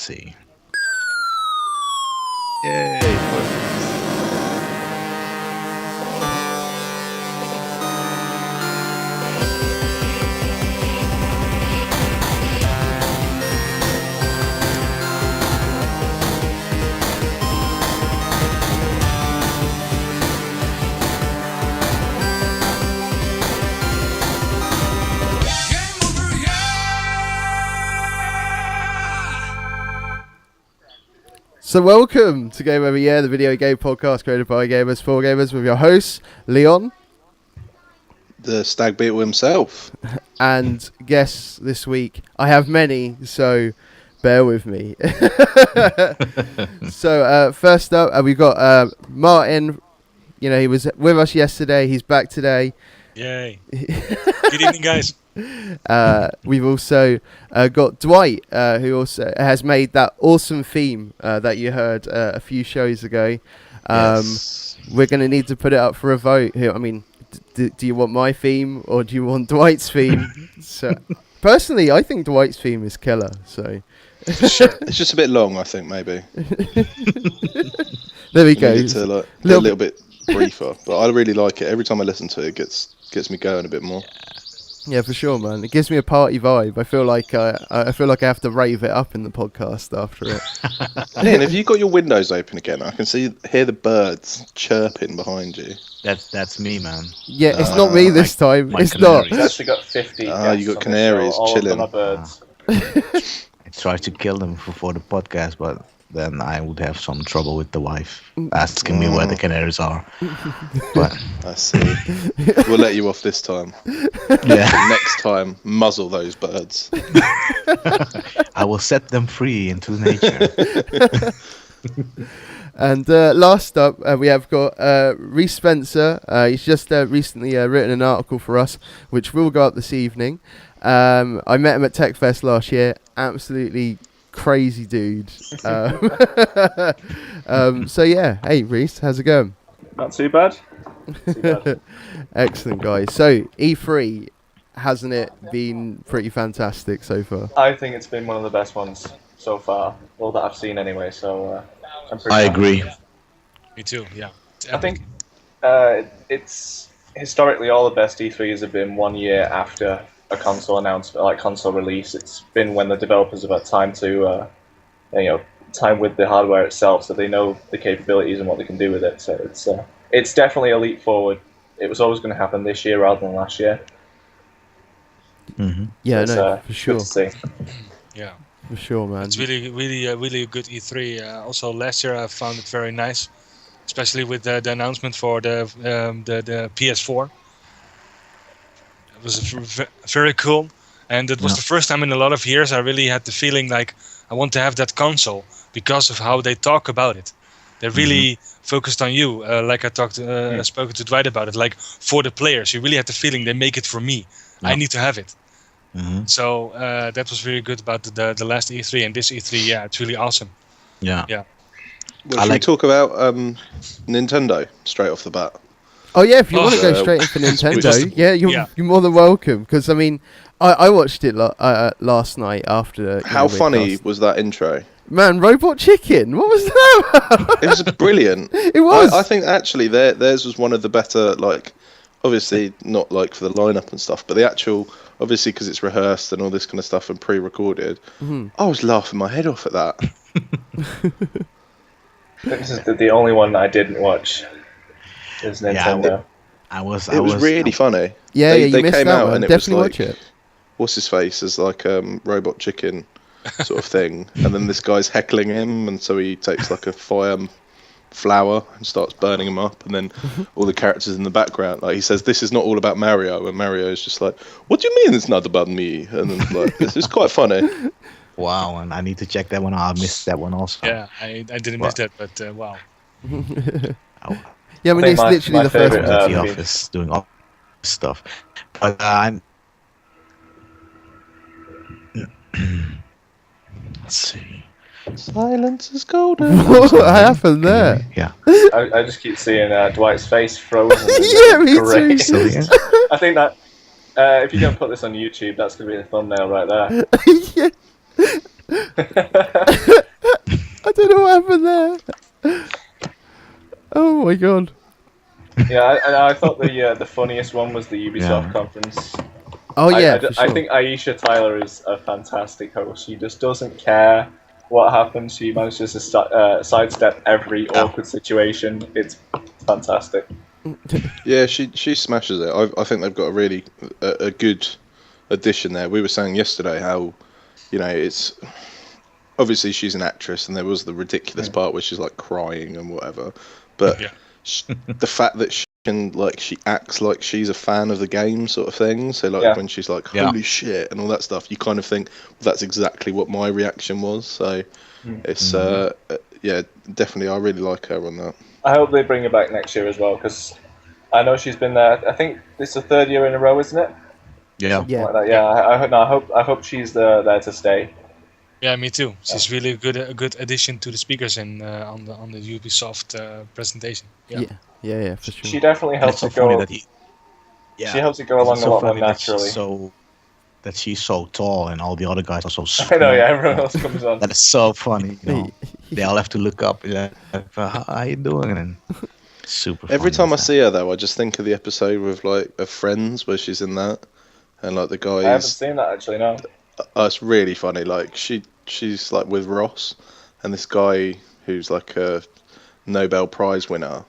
see. Yay! So welcome to Game Over Yeah, the video game podcast created by gamers for gamers with your hosts, Leon. The stag beetle himself. And guests this week. I have many, so bear with me. So first up, we've got Martin. You know, he was with us yesterday. He's back today. Yay. Good evening, guys. We've also got Dwight, who also has made that awesome theme that you heard a few shows ago. Yes. We're going to need to put it up for a vote. I mean, do you want my theme or do you want Dwight's theme? So, personally, I think Dwight's theme is killer. So It's just a bit long, I think, maybe. there we go. We need to be a little bit briefer, but I really like it. Every time I listen to it, it gets me going a bit more. Yeah, for sure, man. It gives me a party vibe. I feel like I have to rave it up in the podcast after it. Ian, have you got your windows open again? I can hear the birds chirping behind you. That's me, man. Yeah, it's not me this time. my It's canaries. not. We've actually got 50 You guests got on canaries the show, all chilling. of them are birds. I tried to kill them before the podcast, but then I would have some trouble with the wife asking me where the canaries are. But I see. We'll let you off this time. yeah, Next time, muzzle those birds. I will set them free into nature. And last up, we have got Reece Spencer. He's just recently written an article for us, which will go up this evening. I met him at TechFest last year. Absolutely crazy dude. So yeah, hey Reece, how's it going? Not too bad. Too bad. Excellent, guys. So E3, hasn't it been pretty fantastic so far? I think it's been one of the best ones so far, all that I've seen anyway, so I'm pretty I happy. agree. Me too, yeah. It's I think epic. it's historically all the best E3s have been 1 year after a console announcement, like console release. It's been when the developers have had time to, time with the hardware itself, so they know the capabilities and what they can do with it. So it's definitely a leap forward. It was always going to happen this year rather than last year. Mm-hmm. Yeah, It's, no, for sure, Good to see. Yeah. for sure, man. It's really a good E3. Also, last year I found it very nice, especially with the announcement for the PS4. It was very cool, and it was the first time in a lot of years I really had the feeling like I want to have that console because of how they talk about it. They really focused on you, like I spoken to Dwight about it. Like for the players, you really had the feeling they make it for me. Yeah. I need to have it. Mm-hmm. So that was really good about the last E3, and this E3, yeah, it's really awesome. Yeah. Yeah. Well, should we talk about Nintendo straight off the bat? Oh yeah, if you want to go Uh, straight into was Nintendo, the- you're more than welcome. Because I mean, I watched it last night after. How funny was that intro? Man, Robot Chicken. What was that? It was brilliant. It was. I think actually theirs was one of the better, like, obviously not like for the lineup and stuff, but the actual, obviously because it's rehearsed and all this kind of stuff and pre-recorded. I was laughing my head off at that. This is the only one that I didn't watch. Is Nintendo. I was. It was really funny. Yeah, They you missed came that out one. and it was Definitely like, watch it. what's his face as like Robot Chicken sort of thing, and then this guy's heckling him, and so he takes like a fire flower and starts burning him up, and then all the characters in the background, like he says, "This is not all about Mario," and Mario is just like, "What do you mean it's not about me?" And then like it's quite funny. Wow, and I need to check that one out. I missed that one also. Yeah, I didn't miss that, but wow. Oh, Yeah, I mean, I it's think literally my the first favourite, one. at the movie. office doing all stuff. But I'm. Let's see. Silence is golden. What happened there? Yeah. I just keep seeing Dwight's face frozen. Yeah, me Great. too. I think that if you're going to put this on YouTube, that's going to be the thumbnail right there. Yeah. I don't know what happened there. Oh my god. Yeah, I thought the funniest one was the Ubisoft Yeah. conference. Oh yeah, I for sure. think Aisha Tyler is a fantastic host. She just doesn't care what happens. She manages to sidestep every awkward situation. It's fantastic. Yeah, she smashes it. I think they've got a really a good addition there. We were saying yesterday how, it's obviously she's an actress, and there was the ridiculous part where she's like crying and whatever. But Yeah. the fact that she acts like she's a fan of the game, sort of thing. So like when she's like Yeah. holy shit and all that stuff, you kind of think that's exactly what my reaction was. So it's yeah, definitely I really like her on that. I hope they bring her back next year as well, because I know she's been there. I think it's the third year in a row, isn't it? Yeah. Yeah. Like that. Yeah. I hope she's there to stay. Yeah, me too. She's really a good addition to the speakers on the Ubisoft presentation. Yeah. Yeah, for sure. She definitely And it's helps so it funny go. that She helps it go along it's a so lot more funny that she's naturally. that she's so tall and all the other guys are so small. I know. Yeah, everyone else comes on. That is so funny. They all have to look up. Yeah, how you doing? And super. Every funny time I is that. see her though, I just think of the episode with of Friends where she's in that, and like the I haven't guys. seen that actually. No. It's really funny. Like she's like with Ross, and this guy who's like a Nobel Prize winner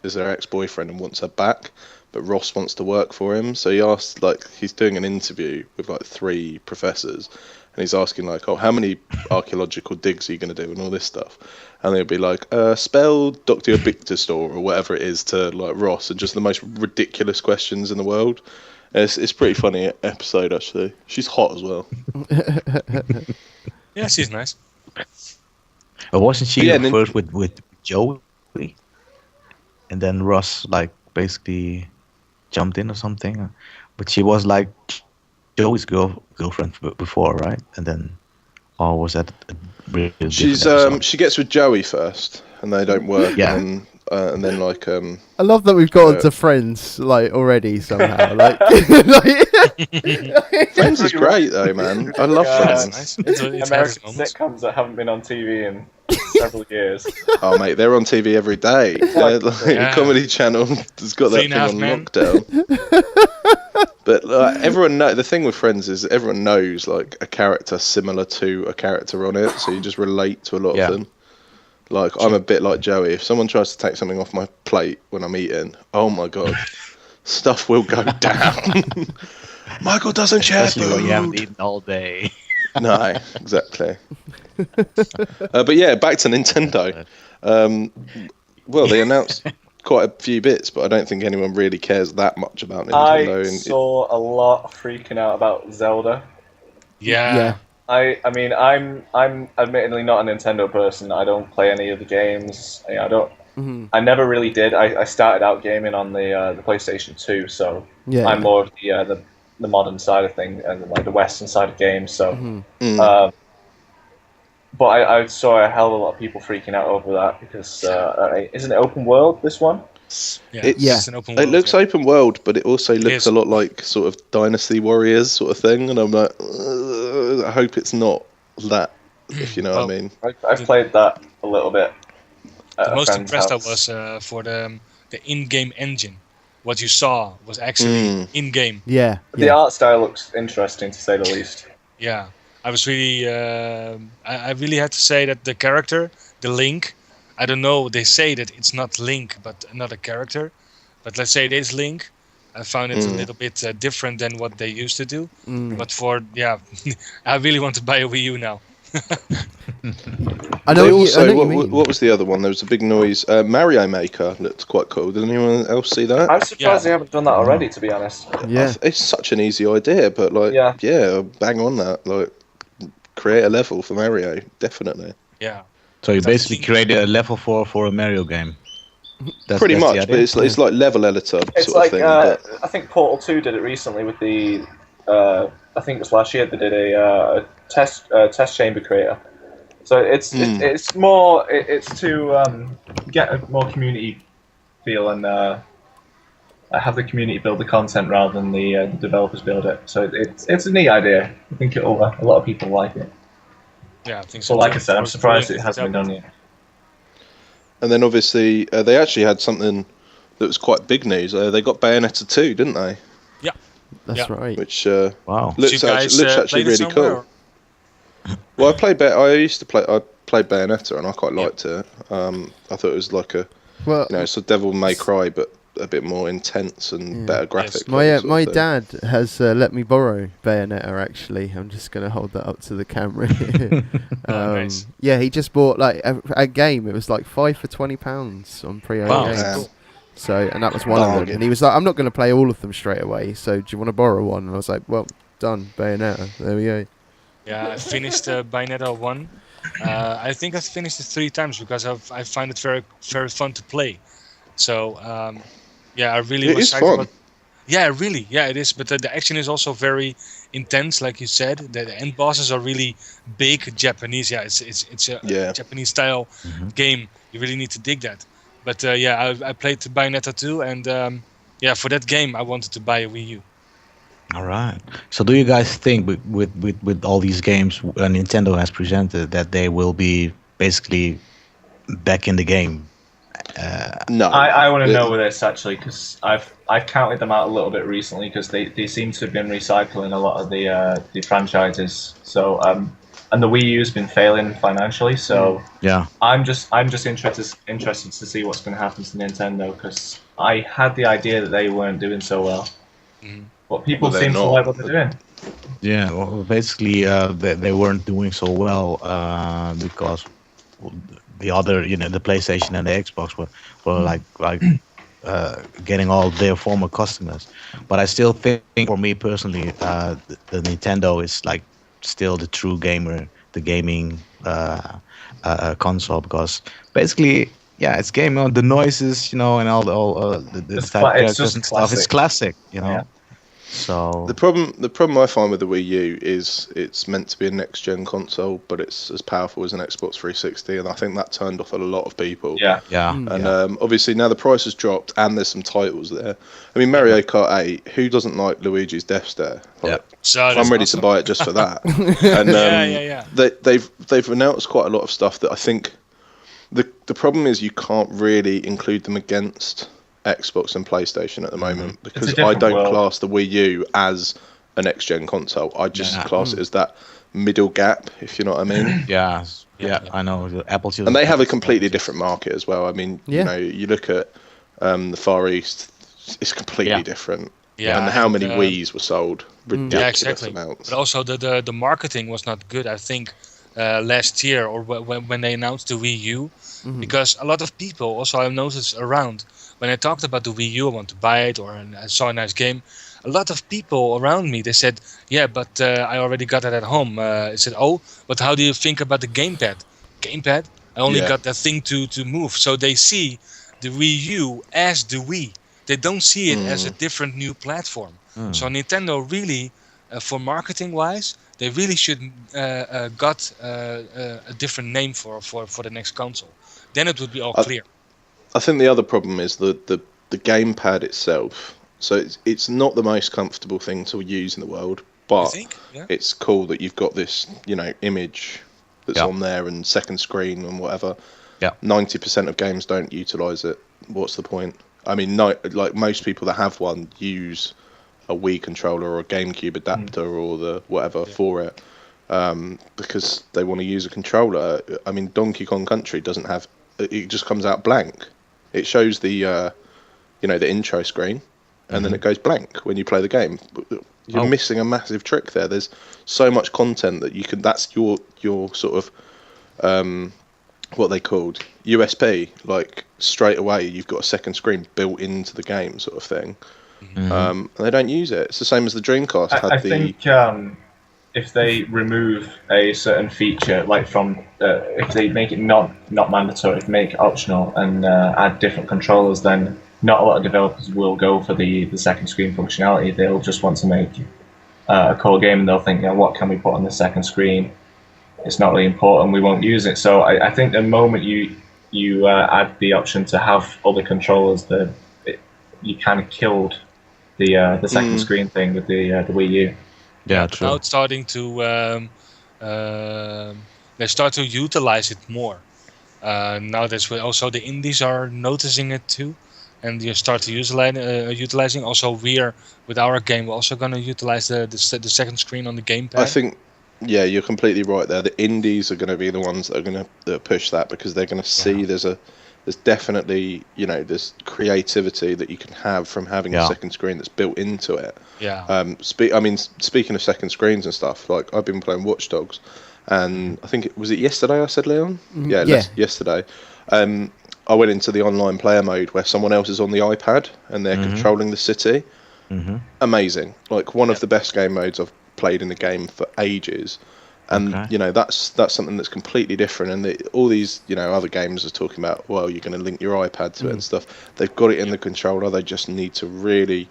is her ex-boyfriend and wants her back, but Ross wants to work for him. So he asked, like, he's doing an interview with like 3 professors, and he's asking like, oh, how many archaeological digs are you going to do and all this stuff, and they'll be like, spell Dr. Obictus or whatever it is to like Ross, and just the most ridiculous questions in the world. It's pretty funny episode actually. She's hot as well. Yeah, she's nice. But wasn't she Yeah, the first with Joey? And then Ross like basically jumped in or something. But she was like Joey's girlfriend before, right? And then, or was that a really She's different episode? she gets with Joey first, and they don't work. Yeah. And then like I love that we've got onto Friends like already somehow. Like, Friends is great though, man. I love Yeah. That's Friends. nice. It's American moments. sitcoms that haven't been on TV in several years. Oh mate, they're on TV every day. They're, like, Yeah. Comedy Channel has got that 3.5 thing on Men. lockdown. But everyone the thing with Friends is everyone knows like a character similar to a character on it, so you just relate to a lot Yeah. of them. Like I'm a bit like Joey. If someone tries to take something off my plate when I'm eating, oh my god, stuff will go down. Michael doesn't share Especially when you haven't food. eaten all day. No, exactly. But yeah, back to Nintendo. Well, they announced quite a few bits, but I don't think anyone really cares that much about Nintendo. I saw a lot freaking out about Zelda. Yeah. I mean, I'm admittedly not a Nintendo person. I don't play any of the games. I don't. I never really did. I started out gaming on the PlayStation 2, so Yeah. I'm more of the modern side of things and like the Western side of games. So, but I saw a hell of a lot of people freaking out over that because isn't it open world, this one? Yeah. It's- It's an open It world. looks open world, but it also looks is. a lot like sort of Dynasty Warriors sort of thing, and I'm like, I hope it's not that, if you know what I Well, mean. I've played that a little bit. at The a most friend's impressed I house. was for the in-game engine. What you saw was actually in-game. Yeah. The art style looks interesting, to say the least. Yeah, I was really. I really had to say that the character, the Link. I don't know. They say that it's not Link, but another character. But let's say it is Link. I found it a little bit different than what they used to do. But I really want to buy a Wii U now. I know They what also, you mean. what was the other one? There was a big noise. Mario Maker looked quite cool. Did anyone else see that? I'm surprised they haven't done that already, to be honest. Yeah. It's such an easy idea, but like, Yeah. bang on that. Like, create a level for Mario, definitely. Yeah. So you That's basically created a level for a Mario game. Pretty that's the much, idea? but it's like level editor It's sort like of thing. But I think Portal 2 did it recently with the. I think it was last year they did a test chamber creator. So it's more it's to get a more community feel and have the community build the content rather than the developers build it. So it's a neat idea. I think a lot of people like it. Yeah, I think so. But like I too. said, I'm Works surprised brilliant it with the hasn't been tablet. done yet. And then obviously they actually had something that was quite big news. They got Bayonetta 2, didn't they? That's Yeah. right. Which Wow. Did you guys looks actually played it really somewhere? cool. Well, I used to play. I played Bayonetta, and I quite Yeah. liked it. I thought it was like a, Well, it's a Devil May Cry, but a bit more intense and Yeah. better graphic. my sort of my thing. dad has let me borrow Bayonetta. Actually, I'm just gonna hold that up to the camera. Here. Oh, nice. Yeah, he just bought like a game. It was like 5 for £20 on pre-owned Wow. games. Damn. So, and that was one of them. Bargain. And he was like, "I'm not going to play all of them straight away. So, do you want to borrow one?" And I was like, "Well, done. Bayonetta. There we go." Yeah, I finished Bayonetta 1. I think I've finished it 3 times because I find it very, very fun to play. So, yeah, I really It was is psyched fun. about. Yeah, really. Yeah, it is. But the action is also very intense, like you said. The end bosses are really big Japanese. Yeah, it's a Yeah. Japanese style Mhm. game. You really need to dig that. But yeah, I played Bayonetta 2, and yeah, for that game I wanted to buy a Wii U. All right. So, do you guys think with all these games Nintendo has presented that they will be basically back in the game? No, I want to It- know with this actually because I've counted them out a little bit recently because they seem to have been recycling a lot of the franchises. So and the Wii U's been failing financially. So Yeah. I'm just interested to see what's going to happen to Nintendo because I had the idea that they weren't doing so well, Mhm. but people Well, they're seem to not. like what they're doing. Yeah. Well, basically, they weren't doing so well because the other, the PlayStation and the Xbox were like getting all their former customers. But I still think, for me personally, the Nintendo is like still the true gamer, the gaming console, because basically, yeah, it's game on the noises, and all the It's type cla- it's characters just and stuff. It's classic. classic. Yeah. So The problem I find with the Wii U is it's meant to be a next gen console, but it's as powerful as an Xbox 360, and I think that turned off a lot of people. Yeah, yeah, And yeah. obviously now the price has dropped, and there's some titles there. I mean, Mario Kart 8. Who doesn't like Luigi's Death Stare? Like, So I'm that's ready awesome. to buy it just for that. And Yeah. they've announced quite a lot of stuff that I think the problem is you can't really include them against Xbox and PlayStation at the moment because I different don't world. class the Wii U as a next gen console. I just Yeah. class it as that middle gap, if you know what I mean. Yeah, Yeah. I know. The Apple And they have a completely different market as well. I mean, Yeah. you look at the Far East, it's completely Yeah. different. Yeah, and how many uh, Wii's were sold? Ridiculous Yeah, exactly. amounts. But also the marketing was not good. I think last year or when they announced the Wii U, because a lot of people also I noticed around when I talked about the Wii U, I want to buy it or I saw a nice game. A lot of people around me they said, yeah, but I already got it at home. I said, oh, but how do you think about the gamepad? Gamepad? I only Yeah. got that thing to move. So they see the Wii U as the Wii. They don't see it as a different new platform. So Nintendo really, for marketing wise, they really should got a different name for the next console. Then it would be all clear. I think the other problem is the gamepad itself. So it's not the most comfortable thing to use in the world, I but think. Yeah. it's cool that you've got this, image that's Yeah. on there and second screen and whatever. Yeah. 90% of games don't utilize it. What's the point? I mean, no, like most people that have one use a Wii controller or a GameCube adapter or the whatever for it, because they want to use a controller. I mean, Donkey Kong Country doesn't have. It just comes out blank. It shows the, the intro screen, and then it goes blank when you play the game. You're Oh. missing a massive trick there. There's so much content that you can. That's your sort of, what they called USP. Like straight away, you've got a second screen built into the game, sort of thing. And they don't use it. It's the same as the Dreamcast had I the. think if they remove a certain feature, like from if they make it not mandatory, if they make it optional and add different controllers, then not a lot of developers will go for the second screen functionality. They'll just want to make a core game, and they'll think, what can we put on the second screen? It's not really important. We won't use it. So I think the moment you add the option to have other controllers, you kind of killed the second screen thing with the Wii U. Yeah, true. Now it's starting to they start to utilize it more. Now that's where also the indies are noticing it too, and you start to utilizing. Also, with our game, we're also going to utilize the second screen on the gamepad. I think, yeah, you're completely right there. The indies are going to be the ones that are going to push that, because they're going to see there's definitely, there's creativity that you can have from having a second screen that's built into it. Yeah. Speaking of second screens and stuff, like I've been playing Watch Dogs, and I think was it yesterday I said, Leon? Yeah. Yesterday. I went into the online player mode where someone else is on the iPad and they're controlling the city. Mm-hmm. Amazing. Like one of the best game modes I've played in the game for ages. And that's something that's completely different. And all these other games are talking about, well, you're going to link your iPad to it and stuff. They've got it in the controller. They just need to really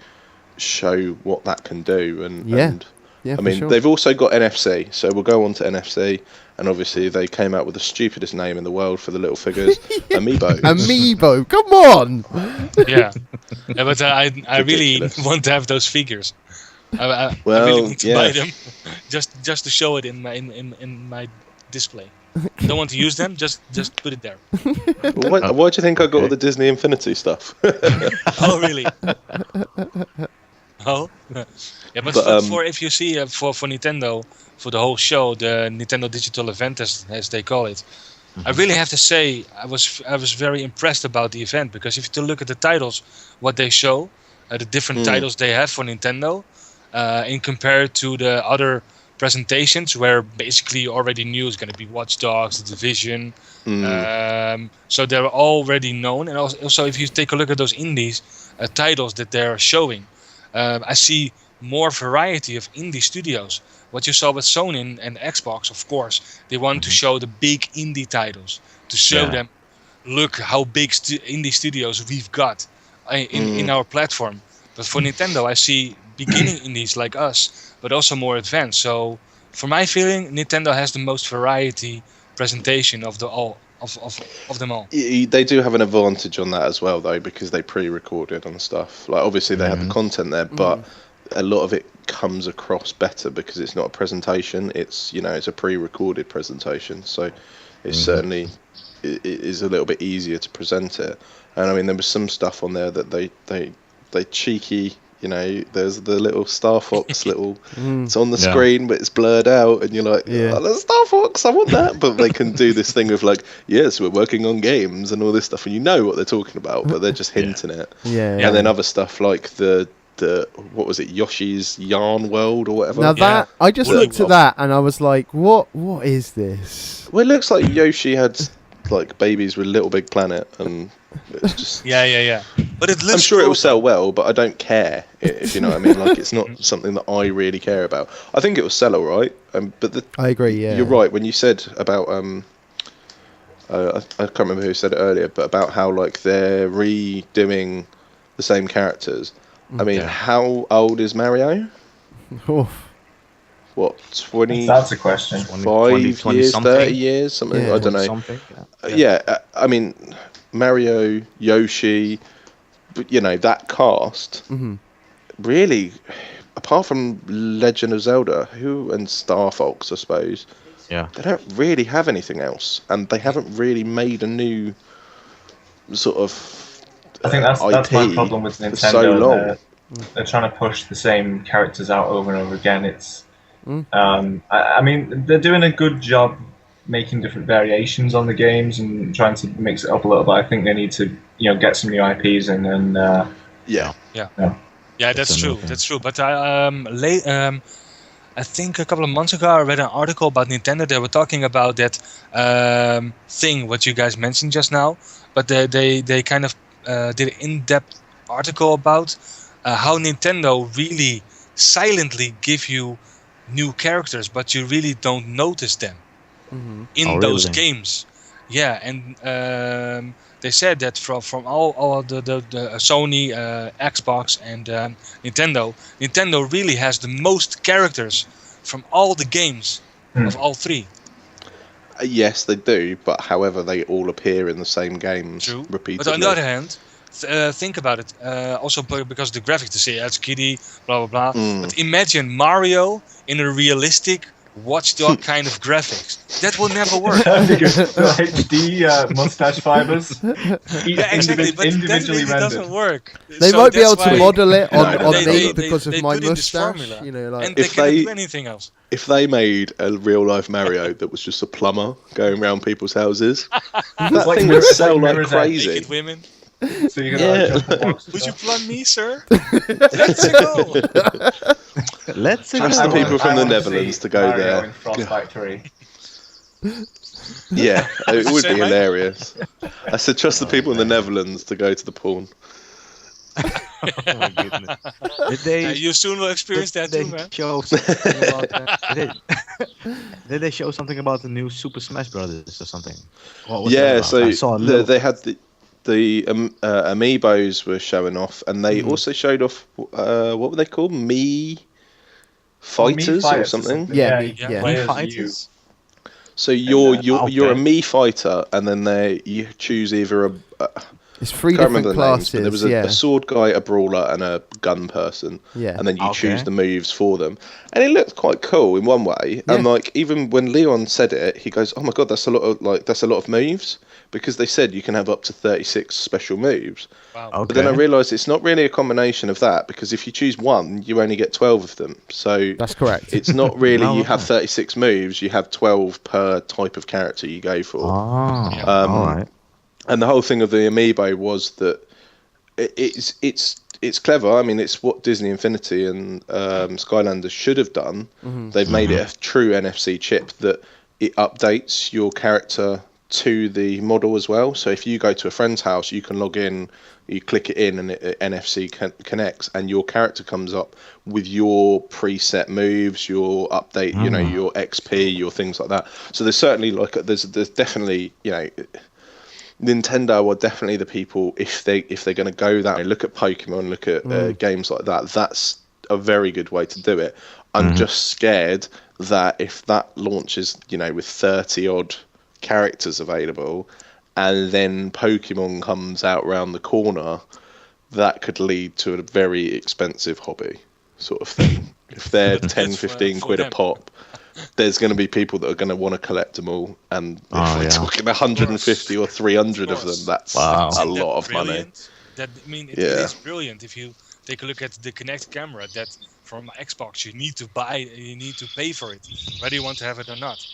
show what that can do. And I mean, they've also got NFC, so we'll go on to NFC. And obviously, they came out with the stupidest name in the world for the little figures, Amiibo. Amiibo, come on! Yeah, but I really want to have those figures. I really want to buy them, just to show it in my display. I don't want to use them. Just put it there. Why do you think I got all the Disney Infinity stuff? Oh, really? Oh, yeah. But for if you see for Nintendo, for the whole show, the Nintendo Digital Event as they call it, I really have to say I was very impressed about the event, because if you look at the titles, what they show, the different titles they have for Nintendo, in compared to the other presentations where basically you already knew it's going to be Watch Dogs, The Division, so they're already known. And also if you take a look at those indies titles that they're showing, I see more variety of indie studios. What you saw with Sony and Xbox, of course, they want to show the big indie titles, to show them, look how big indie studios we've got in our platform. But for Nintendo, I see beginning indies like us, but also more advanced. So for my feeling, Nintendo has the most variety presentation of them all. They do have an advantage on that as well, though, because they pre-recorded and stuff. Like obviously they have the content there, but a lot of it comes across better because it's not a presentation. It's it's a pre-recorded presentation, so it's certainly it is a little bit easier to present it. And I mean, there was some stuff on there that they cheeky. There's the little Star Fox little. It's on the screen, but it's blurred out, and you're like, oh, there's Star Fox, I want that. But they can do this thing of like, yes, we're working on games and all this stuff, and you know what they're talking about, but they're just hinting it. And then other stuff like the what was it, Yoshi's Yarn World or whatever. Now that I just looked at that and I was like, what is this? Well, it looks like Yoshi had like babies with Little Big Planet, and it's just But it looks I'm sure cool. it will sell well, but I don't care, if you know what I mean. Like, it's not something that I really care about. I think it will sell all right, but I agree. Yeah, you're right when you said about I can't remember who said it earlier, but about how like they're redoing the same characters. I mean, how old is Mario? What, 20? That's a question. 5 years, 30 years, something. I don't know. I mean, Mario, Yoshi, but that cast really, apart from Legend of Zelda, and Star Fox, I suppose, they don't really have anything else, and they haven't really made a new sort of I think that's my problem with Nintendo. So long. They're trying to push the same characters out over and over again. It's I mean, they're doing a good job making different variations on the games and trying to mix it up a little bit. I think they need to get some new IPs in and that's true. That's true. But I think a couple of months ago I read an article about Nintendo. They were talking about that thing what you guys mentioned just now, but they kind of did an in-depth article about how Nintendo really silently give you new characters, but you really don't notice them in those games. Yeah, and they said that from all the Sony, Xbox, and Nintendo really has the most characters from all the games of all three. Yes, they do, but however, they all appear in the same games repeatedly. But on the other hand, think about it. Also because the graphics, to say it's kiddie, blah blah blah. But imagine Mario in a realistic watch what kind of graphics. That will never work. Because the HD mustache fibers, Yeah, exactly. But then individually it rendered. doesn't work. They So might be that's able to why model it on, No, on they- me they- because of they my put in this mustache. formula. You know, like And they If cannot they- do anything else. If they made a real life Mario that was just a plumber going around people's houses, that like thing mirror- would it's sell like like Mirror's Edge. crazy. Naked women. So you're gonna Yeah. jump the box. Would you plumb me, sir? Let's go. Let's Trust the people from the Netherlands to go there. In Frost Factory. Yeah, it you would say, be mate? hilarious. I said trust the people in the Netherlands to go to the porn. Oh my goodness. Did they? You soon will experience that did too, they man. show something about did they show something about the new Super Smash Brothers or something? What was that Yeah, about? so I saw a little. they had the amiibos were showing off, and they also showed off what were they called? Mii Fighters or something. Yeah, you yeah. can play as you. Fighters? So you're okay. you're a Mii fighter, and then you choose either a It's three I can't different remember the names, classes. but there was yeah, a sword guy, a brawler, and a gun person. yeah. And then you Okay. choose the moves for them, and it looked quite cool in one way. And Yeah. like even when Leon said it, he goes, "Oh my god, that's a lot of moves," because they said you can have up to 36 special moves. Wow. Okay. But then I realised it's not really a combination of that, because if you choose one, you only get 12 of them. So That's correct. it's not really No, you have no. 36 moves, you have 12 per type of character you go for. Oh, Yeah. all right. And the whole thing of the amiibo was that it's clever. I mean, it's what Disney Infinity and Skylanders should have done. Mhm. They've made it a true NFC chip that it updates your character to the model as well. So if you go to a friend's house, you can log in, you click it in, and it NFC connects, and your character comes up with your preset moves, your update, you know, your XP, your things like that. So there's certainly there's definitely, you know, Nintendo are definitely the people, if they're going to go that way, look at Pokemon, look at games like that. That's a very good way to do it. I'm just scared that if that launches, you know, with 30 odd characters available, and then Pokemon comes out round the corner, that could lead to a very expensive hobby sort of thing. If they're But 10, that's for 15 quid a them. pop, there's going to be people that are going to want to collect them all, and if Oh, we're yeah. talking 150 or 300 of them, course. that's Wow. a Isn't that lot of money. brilliant? That I mean, it Yeah. is brilliant if you take a look at the Kinect camera. That from Xbox you need to buy, you need to pay for it, whether you want to have it or not.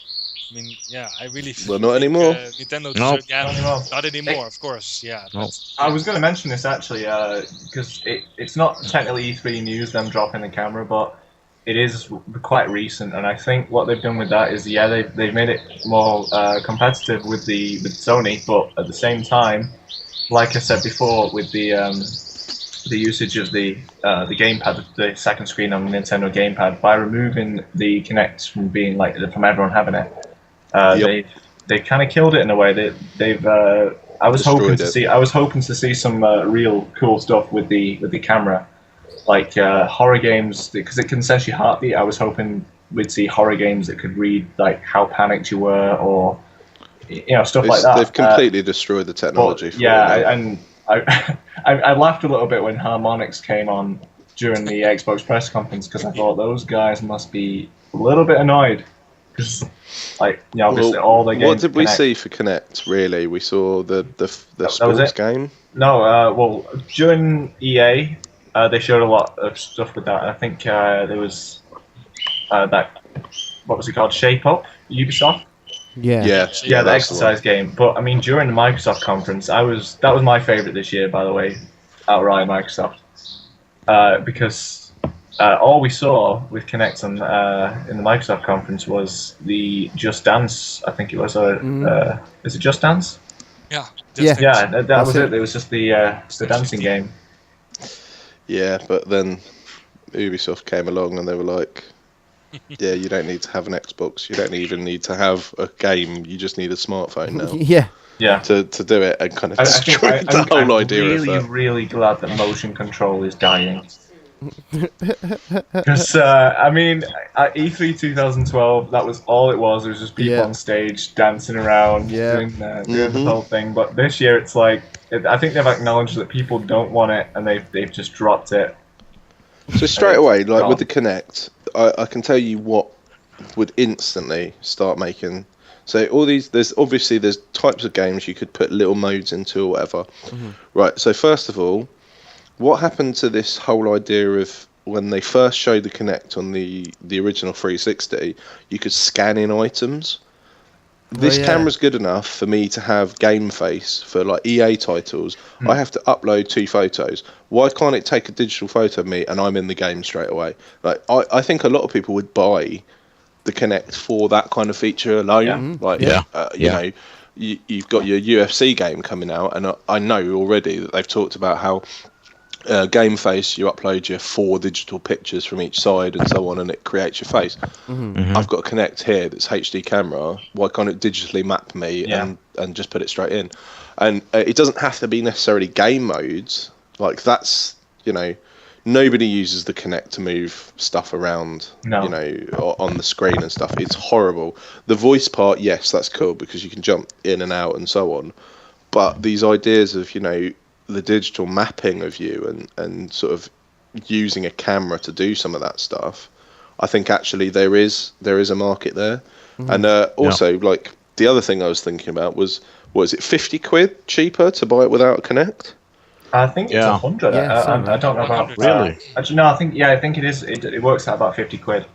I mean, yeah, I really. Well, not think, anymore. Nintendo. Nope. Yeah, Not anymore. not anymore, of course. Yeah. Nope. but- I was going to mention this actually because it's not technically E3 news them dropping the camera, but it is quite recent, and I think what they've done with that is they've made it more competitive with Sony, but at the same time, like I said before, with the usage of the gamepad, the second screen on the Nintendo gamepad, by removing the Kinect from being from everyone having it, they kind of killed it in a way. They've I was hoping Destroyed to see some real cool stuff with the camera, like horror games, because it can essentially heartbeat. I was hoping we'd see horror games that could read like how panicked you were, or stuff like that. They've completely destroyed the technology. But, for yeah, it now. and I laughed a little bit when Harmonix came on during the Xbox press conference, because I thought those guys must be a little bit annoyed, because obviously all the games. What did we Kinect- see for Kinect? Really, we saw the was sports it. game. No, well, during EA, they showed a lot of stuff with that. And I think there was that. What was it called? Shape Up, Ubisoft. Yeah. Yeah, Yeah, the that's exercise game. But I mean, during the Microsoft conference, that was my favorite this year, by the way, outright Microsoft, because all we saw with Kinect in the Microsoft conference was the Just Dance. I think it was is it Just Dance? Yeah. Yeah. Yeah, that That's was it. it. It was just the dancing game. Yeah, but then Ubisoft came along and they were like, "Yeah, you don't need to have an Xbox. You don't even need to have a game. You just need a smartphone now Yeah. Yeah. to do it." And kind of I think destroyed the whole I'm idea really, of that. really glad that motion control is dying. Because I mean, at E3 2012, that was all it was. It was just people Yeah. on stage dancing around, Yeah. doing the whole thing. But this year, it's like I think they've acknowledged that people don't want it, and they've just dropped it. So straight away, like gone. with the Kinect, I can tell you what would instantly start making. So all these, there's types of games you could put little modes into or whatever. Right. So first of all, what happened to this whole idea of when they first showed the Kinect on the original 360, you could scan in items. This yeah. camera's good enough for me to have game face for like EA titles. I have to upload 2 photos. Why can't it take a digital photo of me and I'm in the game straight away? Like I think a lot of people would buy the Kinect for that kind of feature alone. Like you know, you've got your UFC game coming out, and I know already that they've talked about how game face, you upload your 4 digital pictures from each side and so on, and it creates your face. I've got a Kinect here that's HD camera. Why can't it digitally map me and just put it straight in? And it doesn't have to be necessarily game modes. Like that's, you know, nobody uses the Kinect to move stuff around, you know, on the screen and stuff. It's horrible. The voice part, yes, that's cool because you can jump in and out and so on. But these ideas of, you know, the digital mapping of you and sort of using a camera to do some of that stuff, I think actually there is a market there. And also like the other thing I was thinking about was it 50 quid cheaper to buy it without a Connect? I think it's 100. I don't know about really. Actually, no, I think it is. It works out about 50 quid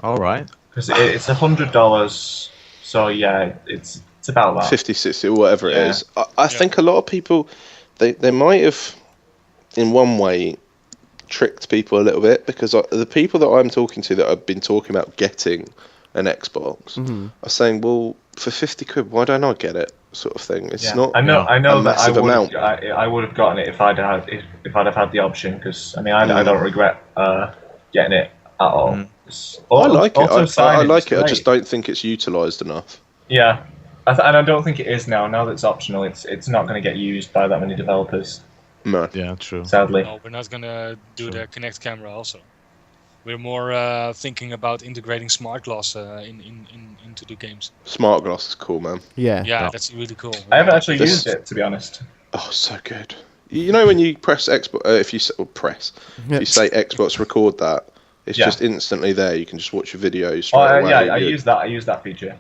All right. because it's $100. So yeah, it's about that. 50, 60, whatever it is. I think a lot of people they might have in one way tricked people a little bit, because the people that I'm talking to that have been talking about getting an Xbox are saying, well, for 50 quid, why don't I get it? Sort of thing. It's not. I know a that massive amount. I would have gotten it if I'd have had the option, because I mean I don't regret getting it at all. I like it. I like it. I just don't think it's utilised enough. Yeah, and I don't think it is now. Now that it's optional, it's not going to get used by that many developers. No. Yeah, true. Sadly. No, we're not gonna do the Kinect camera also. We're more thinking about integrating smart glass into the games. Smart glass is cool, man. Yeah, that's really cool. I haven't actually used it, to be honest. Oh, so good. You know when you press Xbox, if you say Xbox record that, it's just instantly there. You can just watch your videos straight away. Yeah, I use that feature.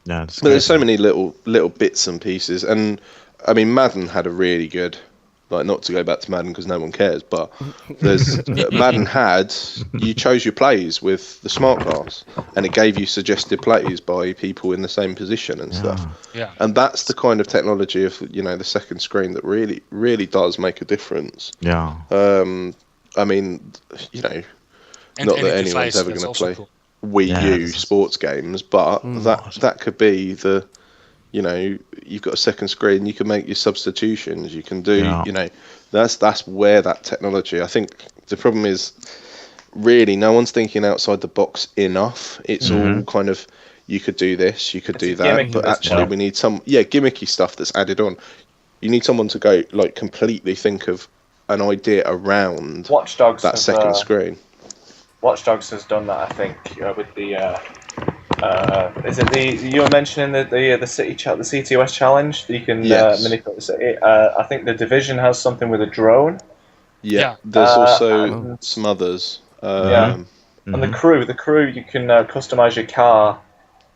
Yeah, but there's so many little bits and pieces, and I mean Madden had a really good. Like, not to go back to Madden because no one cares, but there's Madden you chose your plays with the smart glass, and it gave you suggested plays by people in the same position and stuff. Yeah. And that's the kind of technology of, you know, the second screen that really, really does make a difference. Yeah. I mean, you know, not that anyone's ever going to play Wii U sports games, but that could be the. You know, you've got a second screen. You can make your substitutions. You can do, you know, that's where that technology. I think the problem is really no one's thinking outside the box enough. It's all kind of you could do this, you could do that, but actually we need some gimmicky stuff that's added on. You need someone to go like completely think of an idea around Watch Dogs that second screen. Watch Dogs has done that, I think, with the. Is it you were mentioning the CTOS challenge that you can manipulate the city? I think the Division has something with a drone. Yeah. There's also some others. And the crew you can customize your car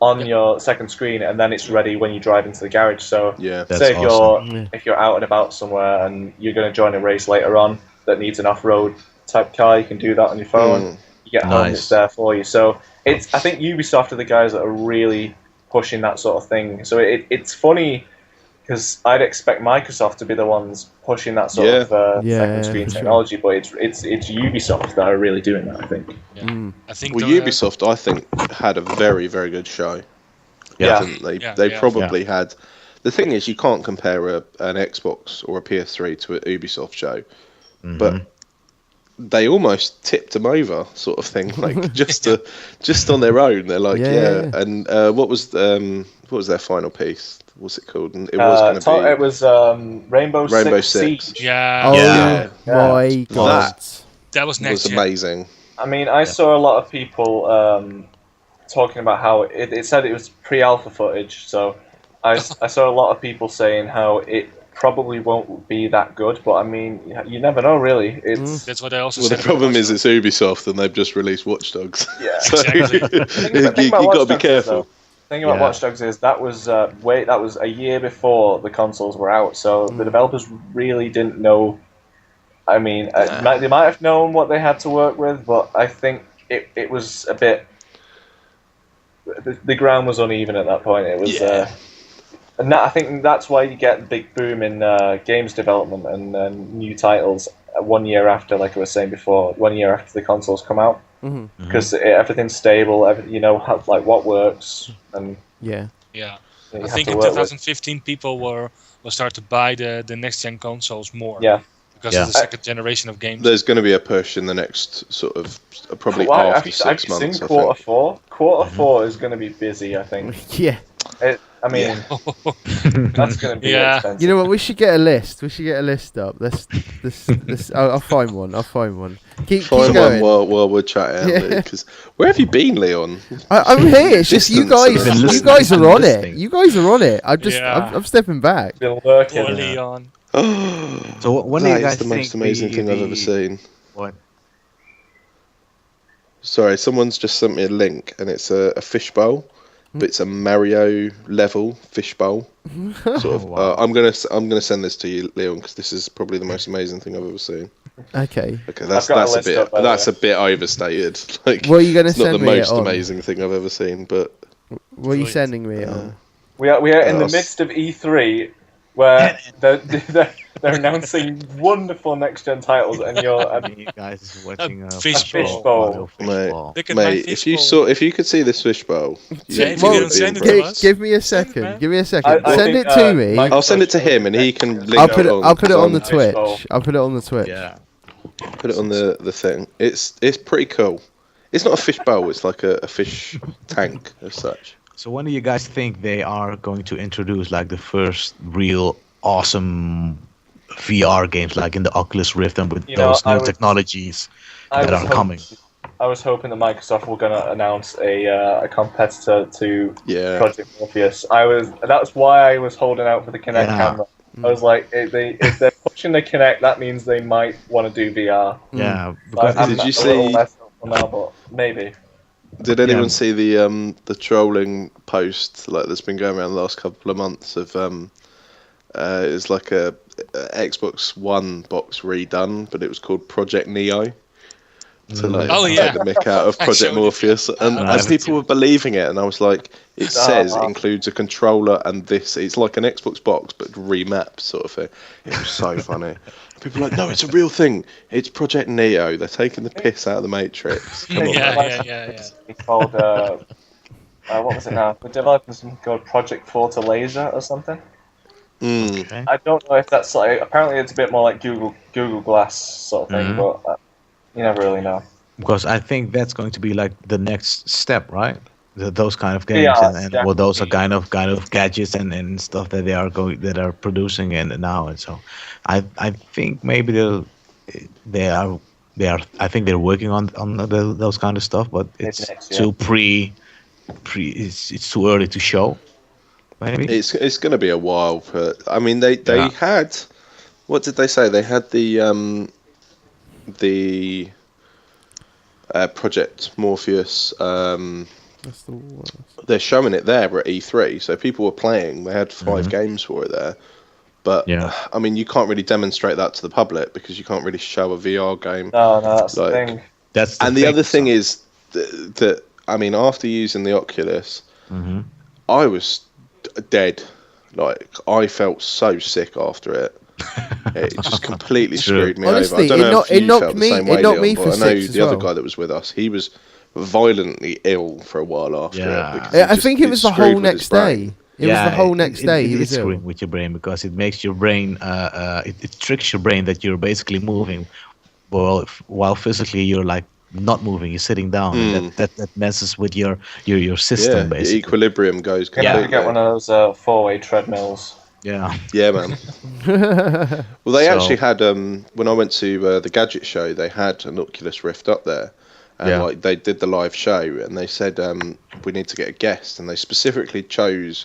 on your second screen, and then it's ready when you drive into the garage. So say if you're out and about somewhere and you're going to join a race later on that needs an off-road type car, you can do that on your phone. You get home, it's there for you. So I think Ubisoft are the guys that are really pushing that sort of thing. So it's funny because I'd expect Microsoft to be the ones pushing that sort of second screen technology, but it's Ubisoft that are really doing that, I think. Yeah. I think Ubisoft, I think, had a very, very good show. Didn't they? They probably had. The thing is, you can't compare an Xbox or a PS3 to an Ubisoft show, but they almost tipped them over, sort of thing. Like just on their own, they're like, And what was their final piece? What's it called? And it was going to be. It was Rainbow Six Siege. Yeah. My God, that was next. Was amazing. I mean, I saw a lot of people talking about how it said it was pre-alpha footage. So I saw a lot of people saying how it probably won't be that good. But I mean, you never know, really. It's That's what I also Well, said. the about problem is Watch it's Ubisoft and they've just released Watch Dogs. yeah. So Exactly. you got to be careful. The thing about Yeah. Watch Dogs is that was a year before the consoles were out, so the developers really didn't know. I mean, they might have known what they had to work with, but I think it was a bit. The ground was uneven at that point. It was, and I think that's why you get the big boom in games development and new titles 1 year after, like I was saying before, 1 year after the consoles come out, because everything's stable. You know, like what works, and Yeah. Yeah. you I have think to in work with. 2015 people will start to buy the next gen consoles more. Yeah. Because Yeah. of the second generation of games. There's going to be a push in the next sort of probably Well, after have 6 you seen months. I quarter think. four? Quarter four is going to be busy, I think. Yeah. I mean, that's going to be Yeah. expensive. You know what? We should get a list. We should get a list up. I'll find one. I'll find one. Keep Find one going. while we're chatting, Yeah. because where have you been, Leon? I'm here. It's just you Distance guys. and You listening. guys are on it. Listening. You guys are on it. Yeah. I'm stepping back. Been working. Poor Leon. So when do you That guys is the most think amazing thing I've ever seen. What? Sorry, someone's just sent me a link, and it's a fishbowl, but it's a Mario level fishbowl. Sort of. wow. I'm gonna send this to you, Leon, because this is probably the most amazing thing I've ever seen. Okay. Okay, I've got a that's a list bit up, by the way. a bit overstated. Like, What are you gonna it's not the send me it most on? amazing thing I've ever seen, but What are you Brilliant. sending me on? We are in the Us. midst of E3, where they're announcing wonderful next gen titles, and You guys is watching a fishbowl. Look at my mate, if you fishbowl. if you could see this fishbowl, Yeah, you if you would don't be send it to impressed. us. Give me a Send it, second. man. Give me a second. I Send think, it to me. Mike- I'll send it to him, and he can link I'll put it. on. I'll put it on the Fishbowl. Twitch. I'll put it on the Twitch. Yeah. Put it on the thing. It's pretty cool. It's not a fish bowl. It's like a fish tank as such. So when do you guys think they are going to introduce like the first real awesome VR games, like in the Oculus Rift and with You know, those I new was- technologies I that was are hoping- coming? I was hoping that Microsoft were going to announce a competitor to Yeah. Project Morpheus. That's why I was holding out for the Kinect Yeah. camera. I was like, if they're pushing the Kinect, that means they might want to do VR. Yeah, because I'm Did you a little see- less hopeful now, but maybe. Did anyone Yeah. see the trolling post like that's been going around the last couple of months of it's like a Xbox One box redone, but it was called Project Neo. To like Oh, yeah. take the mick out of I Project showed it. Morpheus, and I haven't people were believing it, and I was like, it says it wow. includes a controller and this. It's like an Xbox box but remapped sort of thing. It was so funny. People were like, no, it's a real thing. It's Project Neo. They're taking the piss out of the Matrix. Come on, man. Yeah. It's called, what was it now? The developers called Project Forta Laser or something. Mm. I don't know if that's like. Apparently, it's a bit more like Google Glass sort of thing, Mhm. but you never really know. because I think that's going to be like the next step, right? Those kind of games, Yeah, and yeah. well, those are kind of gadgets and stuff that they are producing and now, and so I think maybe they are I think they're working on those kind of stuff, but it's next year. too it's too early to show. Maybe It's going to be a while, but I mean they Yeah. had, what did they say? They had the Project Morpheus. That's the worst. They're showing it there at E3, so people were playing. They had 5 games for it there, but Yeah. I mean you can't really demonstrate that to the public because you can't really show a VR game. No, that's Like- the thing. that's And the thing, other thing so- is that I mean after using the Oculus, Mhm. I was dead. Like I felt so sick after it. It just completely True. screwed me Honestly, over. I don't it know knocked- if it you knocked felt the me- same it way, knocked me Leon, for but I know 6 as the other well. guy that was with us, he was violently ill for a while after Yeah. it. because I think it was the screwed whole with his next brain. day. It was the whole next day. He It was is ill. screwing with your brain because it makes your brain, it tricks your brain that you're basically moving, while physically you're like not moving. You're sitting down. And that messes with your system Yeah, your basically. equilibrium goes You're gonna have to completely. get one of those 4-way treadmills. Yeah. Yeah, man. Well, they So- actually had when I went to the Gadget show, they had an Oculus Rift up there, and Yeah. like they did the live show, and they said we need to get a guest, and they specifically chose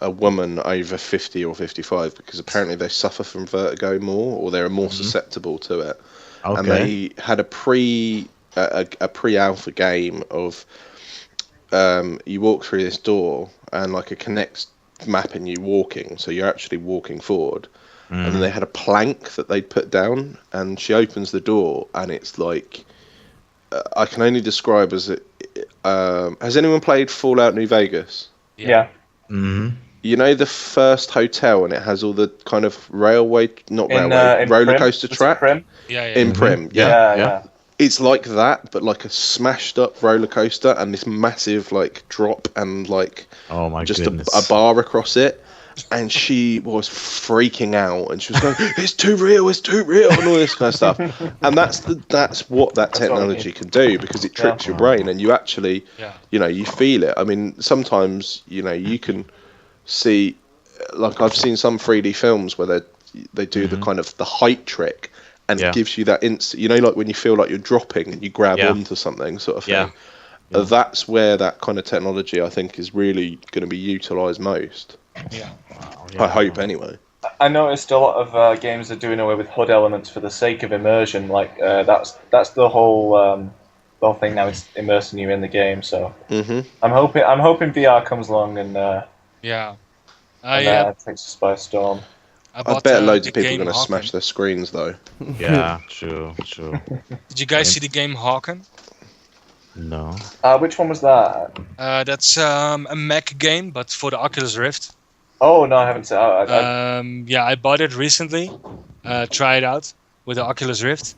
a woman over 50 or 55 because apparently they suffer from vertigo more, or they're more susceptible to it. And Okay. they had a pre-alpha game of you walk through this door and like it connects mapping you walking, so you're actually walking forward. And then they had a plank that they put down, and she opens the door, and it's like I can only describe as it. Has anyone played Fallout New Vegas? Yeah. Hmm. You know the first hotel, and it has all the kind of railway, not In railway, roller Prim? coaster Was it track Prim? Yeah, in Prim. Yeah, Yeah. yeah. It's like that, but like a smashed up roller coaster, and this massive like drop, and like Oh my just goodness. a bar across it. And she was freaking out, and she was going, "It's too real, it's too real," and all this kind of stuff. And that's what that technology can do, because it tricks your brain, and you actually, Yeah. you feel it. I mean, sometimes you can see, like I've seen some 3D films where they do the kind of the height trick, and Yeah. it gives you that instant, like when you feel like you're dropping and you grab Yeah. onto something, sort of thing. Yeah. That's where that kind of technology, I think, is really going to be utilised most. Yeah. I hope, anyway. I noticed a lot of games are doing away with HUD elements for the sake of immersion. Like that's the whole thing now. Is immersing you in the game. So I'm hoping VR comes along and Yeah. takes us by storm. I bought, bet loads the of people are game going to Hawken. smash their screens, though. Yeah, true. Did you guys see the game Hawken? No. Which one was that? That's a Mac game, but for the Oculus Rift. Oh no, I haven't seen. Yeah, I bought it recently. Try it out with the Oculus Rift,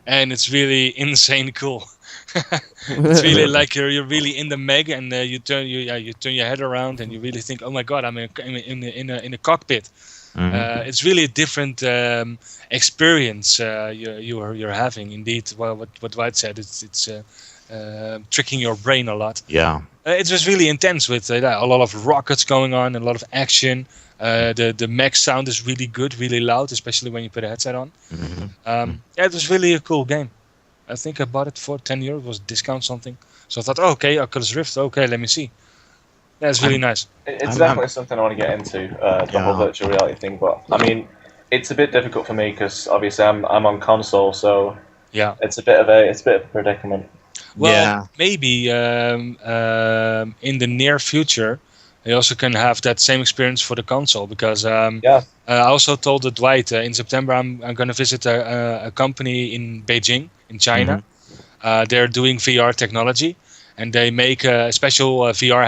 and it's really insane cool. It's really like you're really in the Meg, and you turn your head around, and you really think, oh my god, I'm in a cockpit. It's really a different experience you're having. Indeed, what White said, it's tricking your brain a lot. Yeah. It was really intense with a lot of rockets going on, a lot of action. The mech sound is really good, really loud, especially when you put a headset on. Yeah, it was really a cool game. I think I bought it for €10. It was discount something. So I thought, oh, okay, Oculus Rift. Okay, let me see. Yeah, it's really nice. It's definitely something I want to get into, the whole virtual reality thing. But I mean, it's a bit difficult for me because obviously I'm on console, so Yeah. it's a bit of a predicament. Well, Yeah. maybe in the near future, you also can have that same experience for the console, because I also told Dwight in September I'm going to visit a company in Beijing, in China. They're doing VR technology, and they make a special VR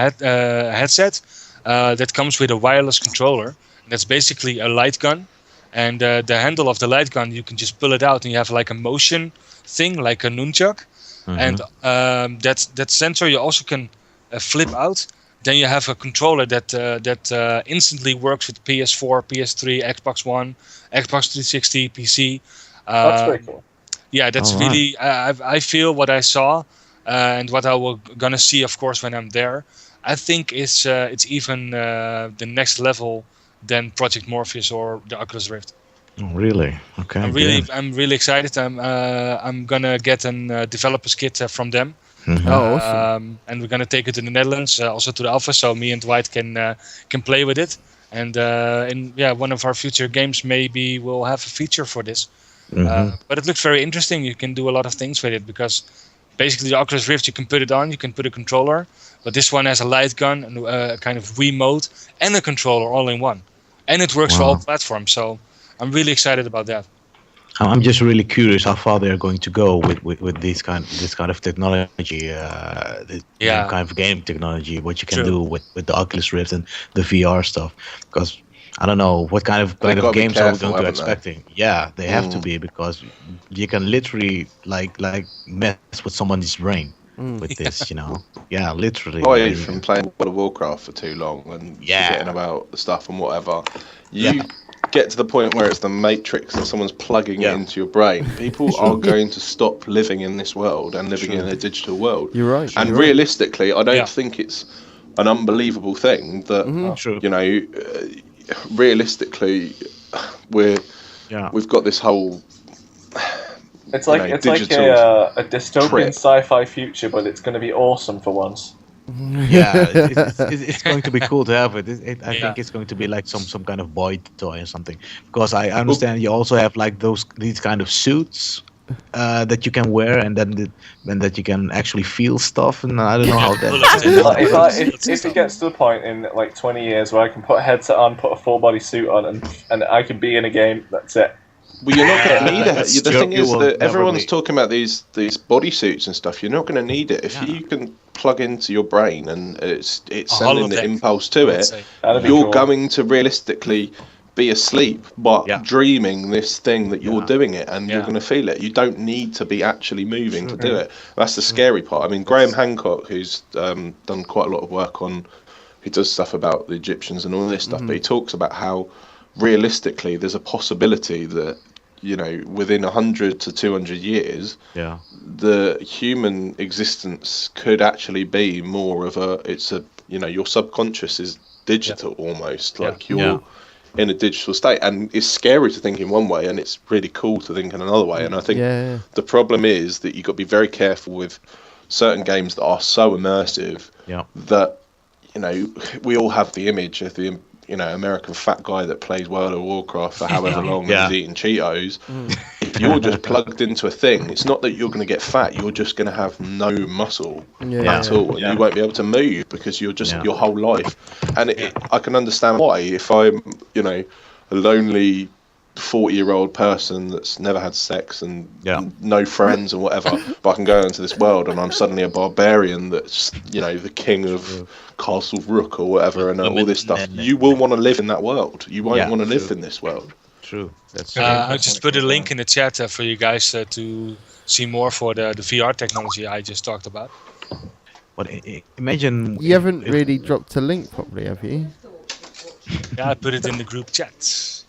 headset that comes with a wireless controller. That's basically a light gun, and the handle of the light gun, you can just pull it out, and you have like a motion thing, like a nunchuck. And that sensor you also can flip out. Then you have a controller that instantly works with PS4, PS3, Xbox One, Xbox 360, PC. That's pretty cool. Yeah, that's All right. really. I feel what I saw, and what I will gonna see, of course, when I'm there. I think it's even the next level than Project Morpheus or the Oculus Rift. Oh, really? Okay. I'm really excited. I'm gonna get a developer's kit from them. Oh, awesome. And we're gonna take it to the Netherlands, also to the alpha, so me and Dwight can play with it. And one of our future games maybe will have a feature for this. But it looks very interesting. You can do a lot of things with it, because basically the Oculus Rift, you can put it on, you can put a controller, but this one has a light gun and a kind of Wii mode and a controller all in one, and it works for all platforms. So I'm really excited about that. I'm just really curious how far they're going to go with this kind of technology, kind of game technology. What you can do with the Oculus Rift and the VR stuff, because I don't know what kind of gotta be games are we careful, going to haven't they? expecting. Yeah, they have to be, because you can literally like mess with someone's brain with this, Yeah, literally. Oh, from playing World of Warcraft for too long and forgetting about the stuff and whatever. You get to the point where it's the Matrix and someone's plugging it into your brain. People are going to stop living in this world and living in a digital world. You're right. And you're right. realistically, I don't think it's an unbelievable thing that True. realistically we've got this whole. It's like a dystopian trip. sci-fi future, but it's going to be awesome for once. Yeah, it's going to be cool to have it. I Yeah. think it's going to be like some kind of boy toy or something. Because I understand you also have like these kind of suits that you can wear, and then that you can actually feel stuff. And I don't know how Bullets that. and Like, bullets and if it stuff. gets to the point in like 20 years where I can put a headset on, put a full body suit on, and I can be in a game, that's it. Well, you're not going to need it. That's The true. thing You is will that never everyone's need- talking about these bodysuits and stuff. You're not going to need it if Yeah. you can plug into your brain and it's A sending the holodeck, impulse to I would it. say. That'd be You're cool. going to realistically be asleep, but Yeah. dreaming this thing that you're Yeah. doing it, and you're Yeah. going to feel it. You don't need to be actually moving to do Mhm. it. That's the scary part. I mean, Graham Hancock, who's done quite a lot of work on, he does stuff about the Egyptians and all this stuff, but he talks about how realistically there's a possibility that, you know, within 100 to 200 years, Yeah. the human existence could actually be more of a, it's a, you know, your subconscious is digital almost, like you're Yeah. in a digital state, and it's scary to think in one way and it's really cool to think in another way. And I think Yeah. the problem is that you've got to be very careful with certain games that are so immersive Yeah. that, you know, we all have the image of the, you know, American fat guy that plays World of Warcraft for however long Yeah. and is eating Cheetos. If you're just plugged into a thing, it's not that you're going to get fat, you're just going to have no muscle Yeah. at all, and Yeah. you won't be able to move because you're just Yeah. your whole life. And I can understand why. If I'm, you know, a lonely 40-year-old person that's never had sex and Yeah. no friends and whatever, but I can go into this world and I'm suddenly a barbarian that's, you know, the king of Castle Rook or whatever, and all this stuff, you will want to live in that world. You won't Yeah, want to live true. in this world. True. That's I just put a link in the chat for you guys to see more for the VR technology I just talked about. But imagine You haven't if- really dropped a link properly, have you? Yeah, I put it in the group chat.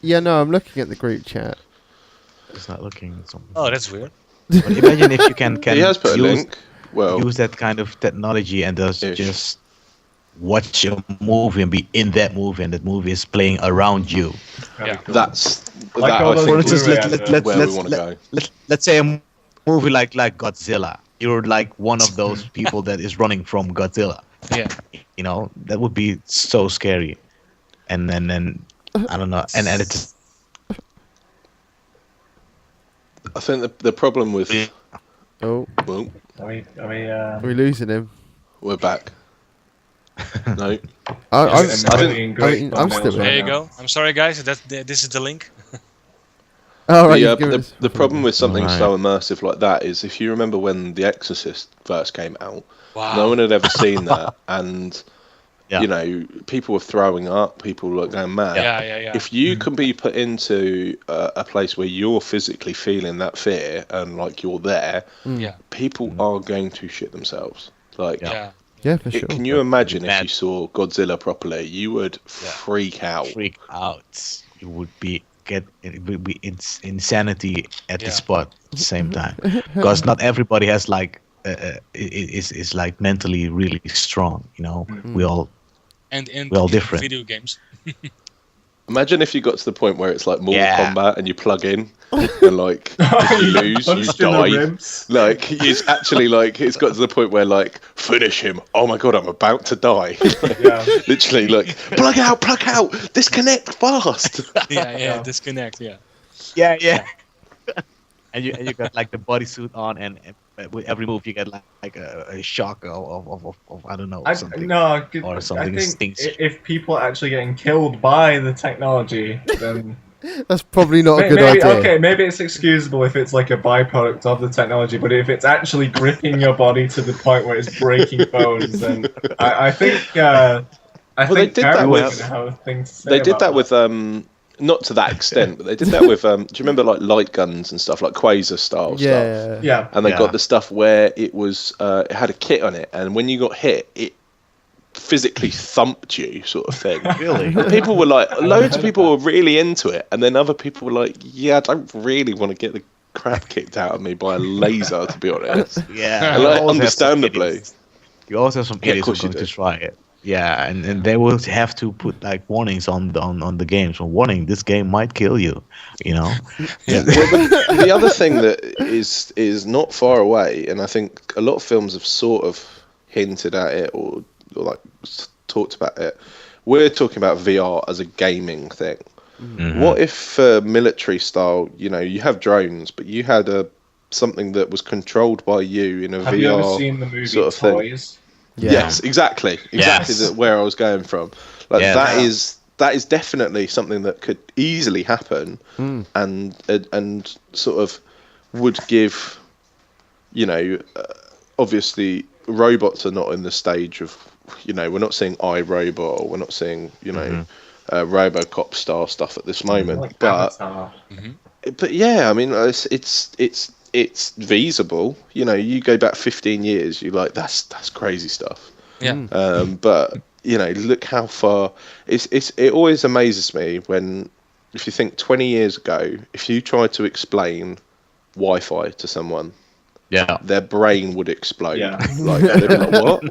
Yeah, no, I'm looking at the group chat. It's not looking at something. Oh, that's weird. But imagine if you can He has put a use, link. Well, use that kind of technology and Ish. just watch a movie and be in that movie, and that movie is playing around you. Yeah. that's Like that all I those think For instance, is Blu-ray where we let's want to go. let's say a movie like Godzilla. You're like one of those people that is running from Godzilla. Yeah. You know, that would be so scary. And then I don't know, and it's I think the problem with Oh, well, are we losing him? we're back. No, I'm I'm still There you go. I'm sorry, guys. This is the link. All right, the, you've given us- the problem with something Right. so immersive like that is, if you remember when The Exorcist first came out, Wow. no one had ever seen that, and Yeah. you know, people were throwing up, people were going mad. Yeah. If you can be put into a place where you're physically feeling that fear and like you're there, Yeah. people are going to shit themselves. Like, Yeah. Yeah, for sure. can you imagine if Mad. you saw Godzilla properly? You would freak out. freak out. You would be it would be insanity at Yeah. the spot at the same time, because not everybody has like is like mentally really strong. You know, we all And in We're all different. video games. Imagine if you got to the point where it's like Mortal Yeah. Kombat and you plug in and like if you lose, you die. Like it's actually like it's got to the point where like finish him. Oh my god, I'm about to die. Yeah. Literally like plug out, disconnect fast. Yeah. Disconnect. Yeah. yeah. and you got like the bodysuit on, and with every move you get like a shock of I don't know something. I something think stinks. if people are actually getting killed by the technology, then That's probably not a good maybe idea. okay, maybe it's excusable if it's like a byproduct of the technology, but if it's actually gripping your body to the point where it's breaking bones, then I think they think did that everyone's with- gonna have things to say They did about that with not to that extent, but they did that with do you remember like light guns and stuff, like Quasar style stuff? Yeah. Yeah. And they Yeah. got the stuff where it was it had a kit on it, and when you got hit, it physically thumped you, sort of thing. Really? And people were like, loads of people were really into it, and then other people were like, yeah, I don't really want to get the crap kicked out of me by a laser, to be honest. Yeah, And, you like, always have some understandably. idiots. You also have some Yeah, of idiots who are course you going to do. try it. Yeah, and they will have to put like warnings on the games. So warning, this game might kill you. You know. Well, the other thing that is not far away, and I think a lot of films have sort of hinted at it or like talked about it. We're talking about VR as a gaming thing. Mhm. What if military style? You know, you have drones, but you had something that was controlled by you in a Have VR you ever seen the movie sort of thing. Toys? Yeah. Yes, exactly. Yes. Where I was going from. Like Yeah. that is definitely something that could easily happen, and sort of would give, you know, obviously robots are not in the stage of, you know, we're not seeing iRobot, or we're not seeing, you know, RoboCop style stuff at this moment, Like but Avatar. yeah, I mean, it's feasible. You know, you go back 15 years, you're like, that's crazy stuff. Yeah. But you know, look how far. It always amazes me when, if you think 20 years ago, if you tried to explain Wi-Fi to someone, Yeah. their brain would explode. Yeah. Like they'd be like, what?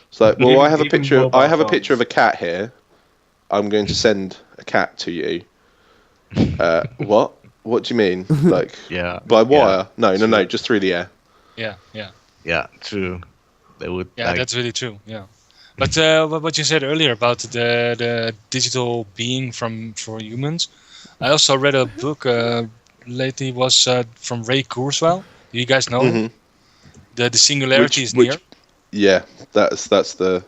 It's like, well, Even- I have a even picture. mobile I have a phones. picture of a cat here. I'm going to send a cat to you. What? What do you mean? Like Yeah. by wire? Yeah. No, just through the air. Yeah. Yeah. Yeah. True. They would. Yeah, like, that's really true. Yeah, but what you said earlier about the digital being for humans, I also read a book lately was from Ray Kurzweil. Do you guys know him? The singularity is near. Yeah, that's one of the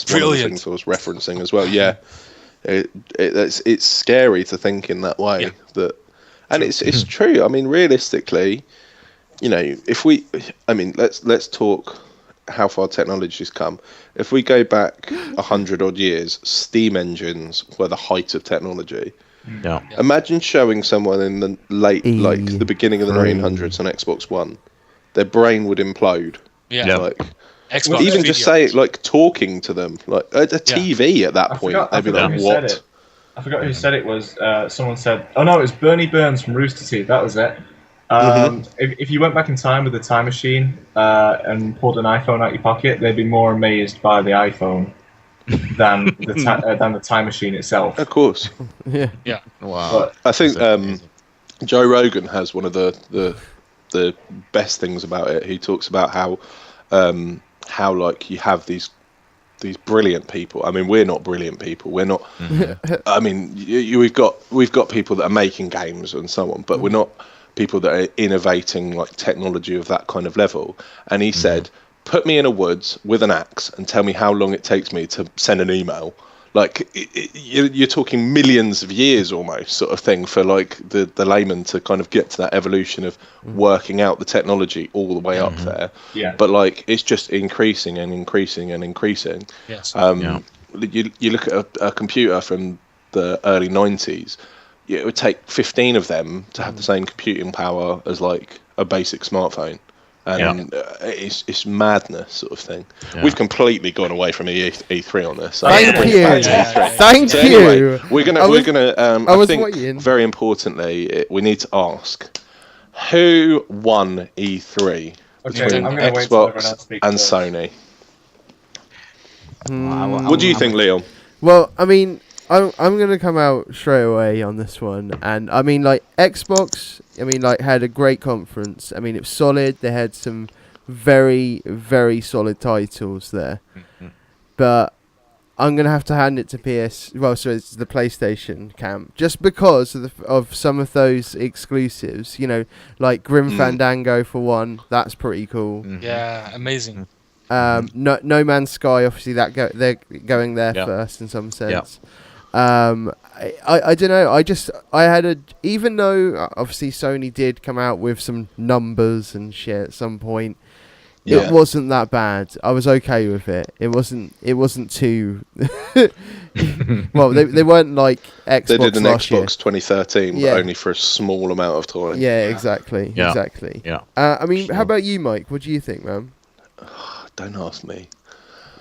Brilliant. things I was referencing as well. Yeah, it's scary to think in that way. Yeah. That, and it's true. I mean, realistically, you know, let's talk how far technology's come. If we go back 100 odd years, steam engines were the height of technology. Yeah. Imagine showing someone in the the beginning of the 1900s on Xbox One, their brain would implode. Yeah, Yeah. Like, Xbox. even just video. say, like, talking to them, like a TV at that point, I they'd be forgot like, who said what? it. I forgot who said it was. Someone said, oh no, it was Bernie Burns from Rooster Teeth. That was it. If you went back in time with the time machine and pulled an iPhone out your pocket, they'd be more amazed by the iPhone than the time machine itself. Of course. Yeah. Wow. But I think That's amazing. Joe Rogan has one of the best things about it. He talks about how like you have these brilliant people. I mean, we're not brilliant people. We're not. I mean, we've got people that are making games and so on, but we're not people that are innovating like technology of that kind of level. And he said, put me in a woods with an axe and tell me how long it takes me to send an email. Like you're talking millions of years almost, sort of thing, for like the layman to kind of get to that evolution of working out the technology all the way up there. yeah, But like it's just increasing and increasing and increasing. Yes. Yeah. You look at a computer from the early 90s, it would take 15 of them to have the same computing power as like a basic smartphone. And it's madness, sort of thing. Yeah. We've completely gone away from E3 on this. Thank Bring it you. back to Yeah. E3. Thank So you. anyway, we're gonna. I I was think waiting. very importantly, we need to ask who won E3 Okay, between I'm gonna wait till everyone else Xbox speaks and first. Sony. Hmm. What do you think, Leon? Well, I mean, I'm gonna come out straight away on this one, and I mean, like Xbox, I mean, like had a great conference. I mean, it was solid. They had some very, very solid titles there, but I'm gonna have to hand it to PS. Well, so it's the PlayStation camp, just because of some of those exclusives. You know, like Grim Fandango for one. That's pretty cool. Yeah, amazing. No Man's Sky, obviously they're going there Yeah. first in some sense. I don't know. I had even though obviously Sony did come out with some numbers and shit at some point. Yeah. It wasn't that bad. I was okay with it. It wasn't too. Well, they weren't like Xbox. They did an last year. Xbox 2013, Yeah. but only for a small amount of time. Yeah, exactly. Yeah. Exactly. Yeah. I mean, how about you, Mike? What do you think, man? Don't ask me.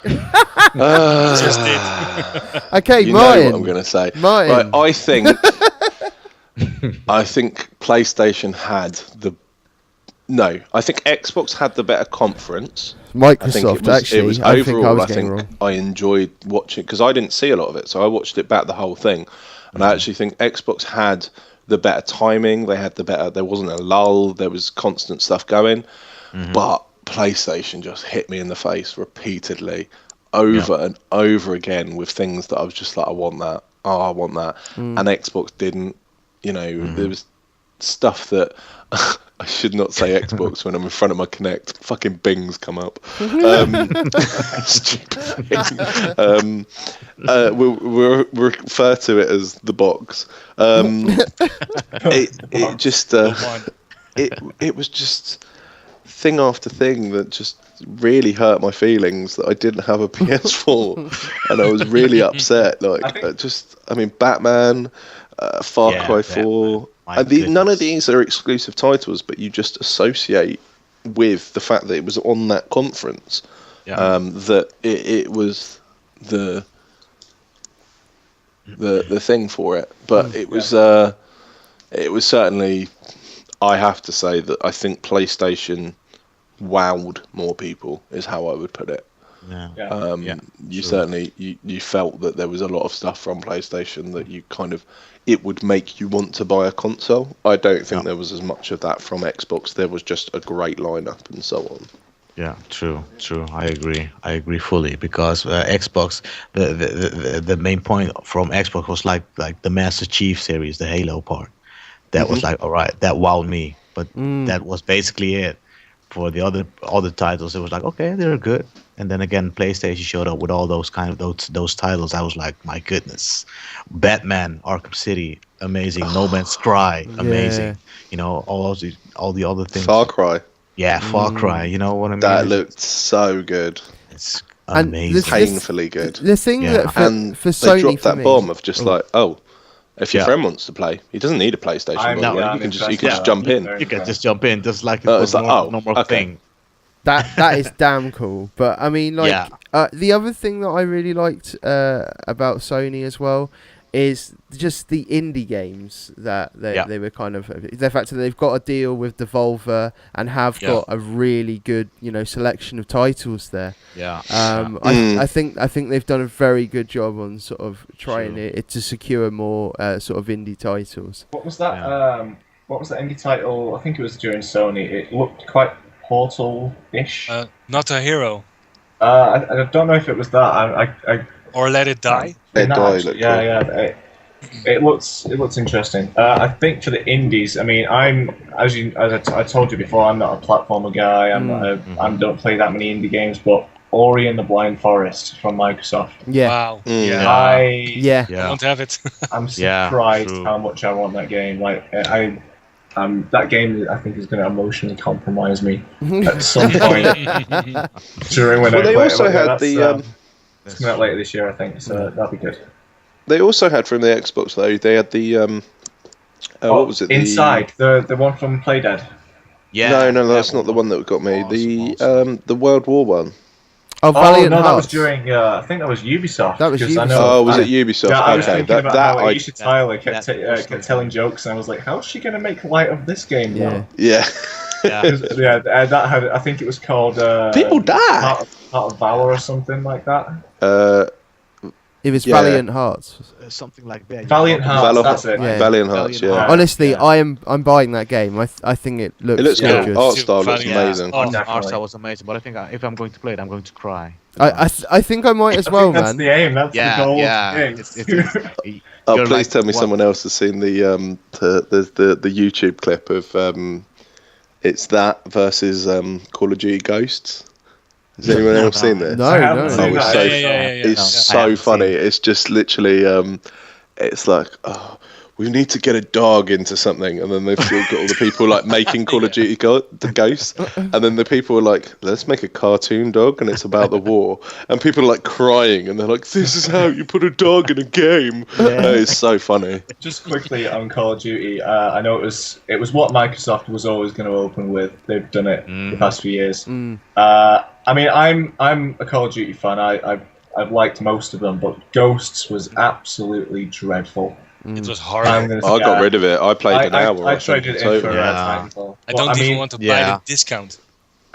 Just did. Okay, You know Martin. what I'm going to say. Martin. Right, I think PlayStation had the. No, I think Xbox had the better conference. I think Microsoft, actually. it was I think I overall. was I getting think wrong. I enjoyed watching because I didn't see a lot of it, so I watched it back the whole thing, and I actually think Xbox had the better timing. They had the better. There wasn't a lull. There was constant stuff going, but PlayStation just hit me in the face repeatedly, over and over again, with things that I was just like, I want that. Oh, I want that. And Xbox didn't. You know, there was stuff that I should not say Xbox when I'm in front of my Kinect. Fucking Bings come up. Stupid thing. We'll refer to it as the box. It just it was just thing after thing that just really hurt my feelings that I didn't have a PS4, and I was really upset. Like, I mean, Batman, Far Cry 4. None of these are exclusive titles, but you just associate with the fact that it was on that conference, that it was the thing for it. But it was certainly, I have to say that I think PlayStation wowed more people, is how I would put it. You certainly you felt that there was a lot of stuff from PlayStation that you kind of, it would make you want to buy a console. I don't think there was as much of that from Xbox. There was just a great lineup and so on. Yeah, true. I agree fully, because Xbox, the main point from Xbox was like the Master Chief series, the Halo part. That was like, all right, that wowed me, but that was basically it. For the other titles, it was like, okay, they're good. And then again, PlayStation showed up with all those those titles. I was like, my goodness, Batman, Arkham City, amazing. No Man's Sky, amazing. You know, all the other things. Far Cry. Yeah, Far Cry. You know what I mean? That looked so good. It's amazing. Painfully good. The thing that for Sony, they dropped that bomb of just like, if your Yeah. friend wants to play, he doesn't need a PlayStation. I'm- by the way. yeah, You can I'm just jump in. You can just jump in, just like it Oh, was it's like, a normal okay. thing. that is damn cool. But I mean, like, Yeah. the other thing that I really liked about Sony as well is just the indie games that they were kind of, the fact that they've got a deal with Devolver and have got a really good, you know, selection of titles there. Yeah. I think they've done a very good job on sort of trying it to secure more sort of indie titles. What was that? What was the indie title? I think it was during Sony. It looked quite Portal-ish. Not a Hero. I don't know if it was that. Or Let It Die. Let It No, Die actually, looked cool. It looks interesting. I think for the indies, I mean, I told you before, I'm not a platformer guy. I don't play that many indie games, but Ori and the Blind Forest from Microsoft. Yeah. Wow. Yeah. I won't have it. I'm Yeah, surprised true. how much I want that game. Like that game, I think, is going to emotionally compromise me at some point during when I Well, they play it. also But had that's, the. it's coming out later this year, I think, so that'll be good. They also had from the Xbox though. They had the. What was it? Inside, the one from Playdead. Yeah. No, that's not the one that got me. The World War one. Oh, Valiant no, that was Hearts. during. I think that was Ubisoft. That was because I Ubisoft. know- Oh, was it Ubisoft? Yeah, I was Okay, thinking about that how I. Aisha Tyler kept that- telling jokes, and I was like, "How's she gonna make light of this game?" Yeah. now? Yeah. Yeah, that had. I think it was called. People die. Heart of Valor or something like that. It was Yeah. Valiant Hearts. Something like that. Valiant Hearts. That's it. Yeah. Valiant Hearts. Valiant Yeah. Hearts. Honestly, Yeah. I'm buying that game. I think it looks. It looks Yeah. cool. good. Art style looks Valiant- amazing. Oh, Art definitely. style was amazing, but I think if I'm going to play it, I'm going to cry. I think I might as I well, think that's man. the aim. That's Yeah, the goal. yeah. Of the game. Oh, You're please like, tell me what- someone else has seen the YouTube clip of it's that versus Call of Duty Ghosts. Has anyone else seen this? No, I haven't no. seen Oh, it's that. so Yeah. It's No, I so haven't funny. seen it. It's just literally it's like, oh, we need to get a dog into something, and then they've still got all the people like making Call of Duty the Ghosts, and then the people are like, let's make a cartoon dog, and it's about the war, and people are like crying, and they're like, this is how you put a dog in a game. It's so funny. Just quickly on Call of Duty, I know it was what Microsoft was always going to open with. They've done it the past few years. I mean, I'm a Call of Duty fan. I've liked most of them, but Ghosts was absolutely dreadful. It was I'm horrible. gonna I say, got rid of it. I played an hour. I think traded it's it in over. for a Yeah. Titanfall. I Well, don't even mean, want to buy yeah. the discount.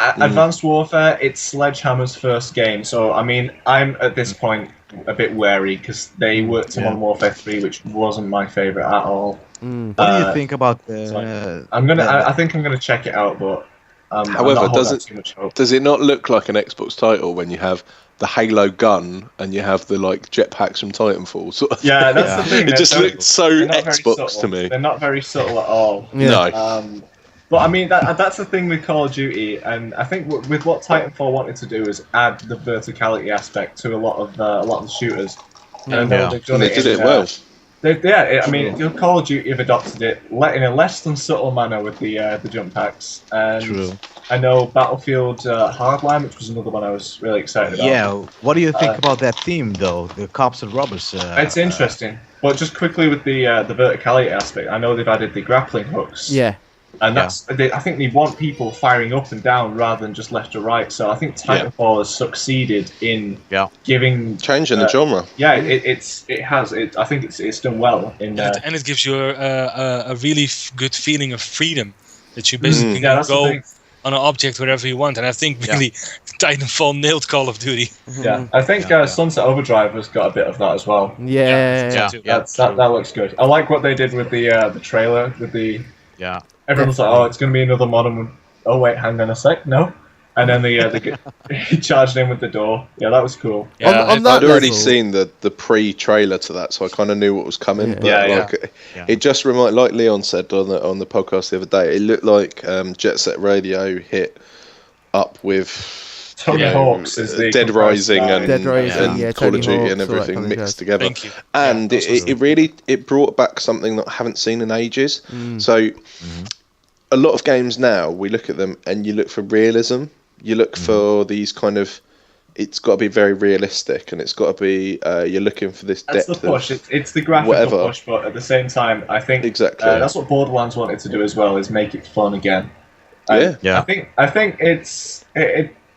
Advanced Warfare, it's Sledgehammer's first game, so I mean, I'm at this point a bit wary because they worked on Modern Warfare 3, which wasn't my favorite at all. What do you think about the? I think I'm gonna check it out, but I'm not However, holding does out it too much hope. does it not look like an Xbox title when you have the Halo gun and you have the like jetpacks from Titanfall? Sort of Yeah, that's Yeah. the thing. it just they're- looked so they're not very Xbox subtle. to me. They're not very subtle at all. Yeah. No, But I mean, that's the thing with Call of Duty, and I think with what Titanfall wanted to do is add the verticality aspect to a lot of the shooters. And I know Yeah. they've done they did in, it well. I mean, Call of Duty have adopted it in a less than subtle manner with the jump packs. And True. I know Battlefield Hardline, which was another one I was really excited about. Yeah. What do you think Uh, about that theme, though? The cops and robbers. It's interesting. But just quickly with the verticality aspect, I know they've added the grappling hooks. Yeah. And I think they want people firing up and down rather than just left or right. So I think Titanfall has succeeded in giving Changing the genre. Yeah, it has. I think it's done well in there. And it gives you a really good feeling of freedom that you basically Yeah, can that's the go thing. on an object wherever you want. And I think really Titanfall nailed Call of Duty. Yeah, I think Sunset Overdrive has got a bit of that as well. Yeah. too. That looks good. I like what they did with the trailer with the. Yeah. Everyone's like, oh, it's going to be another modern one. Oh wait, hang on a sec, no. And then he charged in with the door. Yeah, that was cool. Yeah, On that I'd already level- seen the pre-trailer to that, so I kind of knew what was coming. Yeah. But Yeah, like, Yeah. it just reminded, like Leon said on the podcast the other day, it looked like Jet Set Radio hit up with Tony Hawk's is the Dead comparison Rising guy. and, Dead Rising, and yeah, Call Tony of Duty Hawk's, and all that everything kind of mixed jazz. together. Thank you. And Yeah, it really brought back something that I haven't seen in ages. So a lot of games now, we look at them and you look for realism. You look for these kind of. It's got to be very realistic, and it's got to be. You're looking for this That's depth the push. of It's the graphical whatever. push, but at the same time, I think Exactly. that's what Borderlands wanted to do as well, is make it fun again. And Yeah. I think I think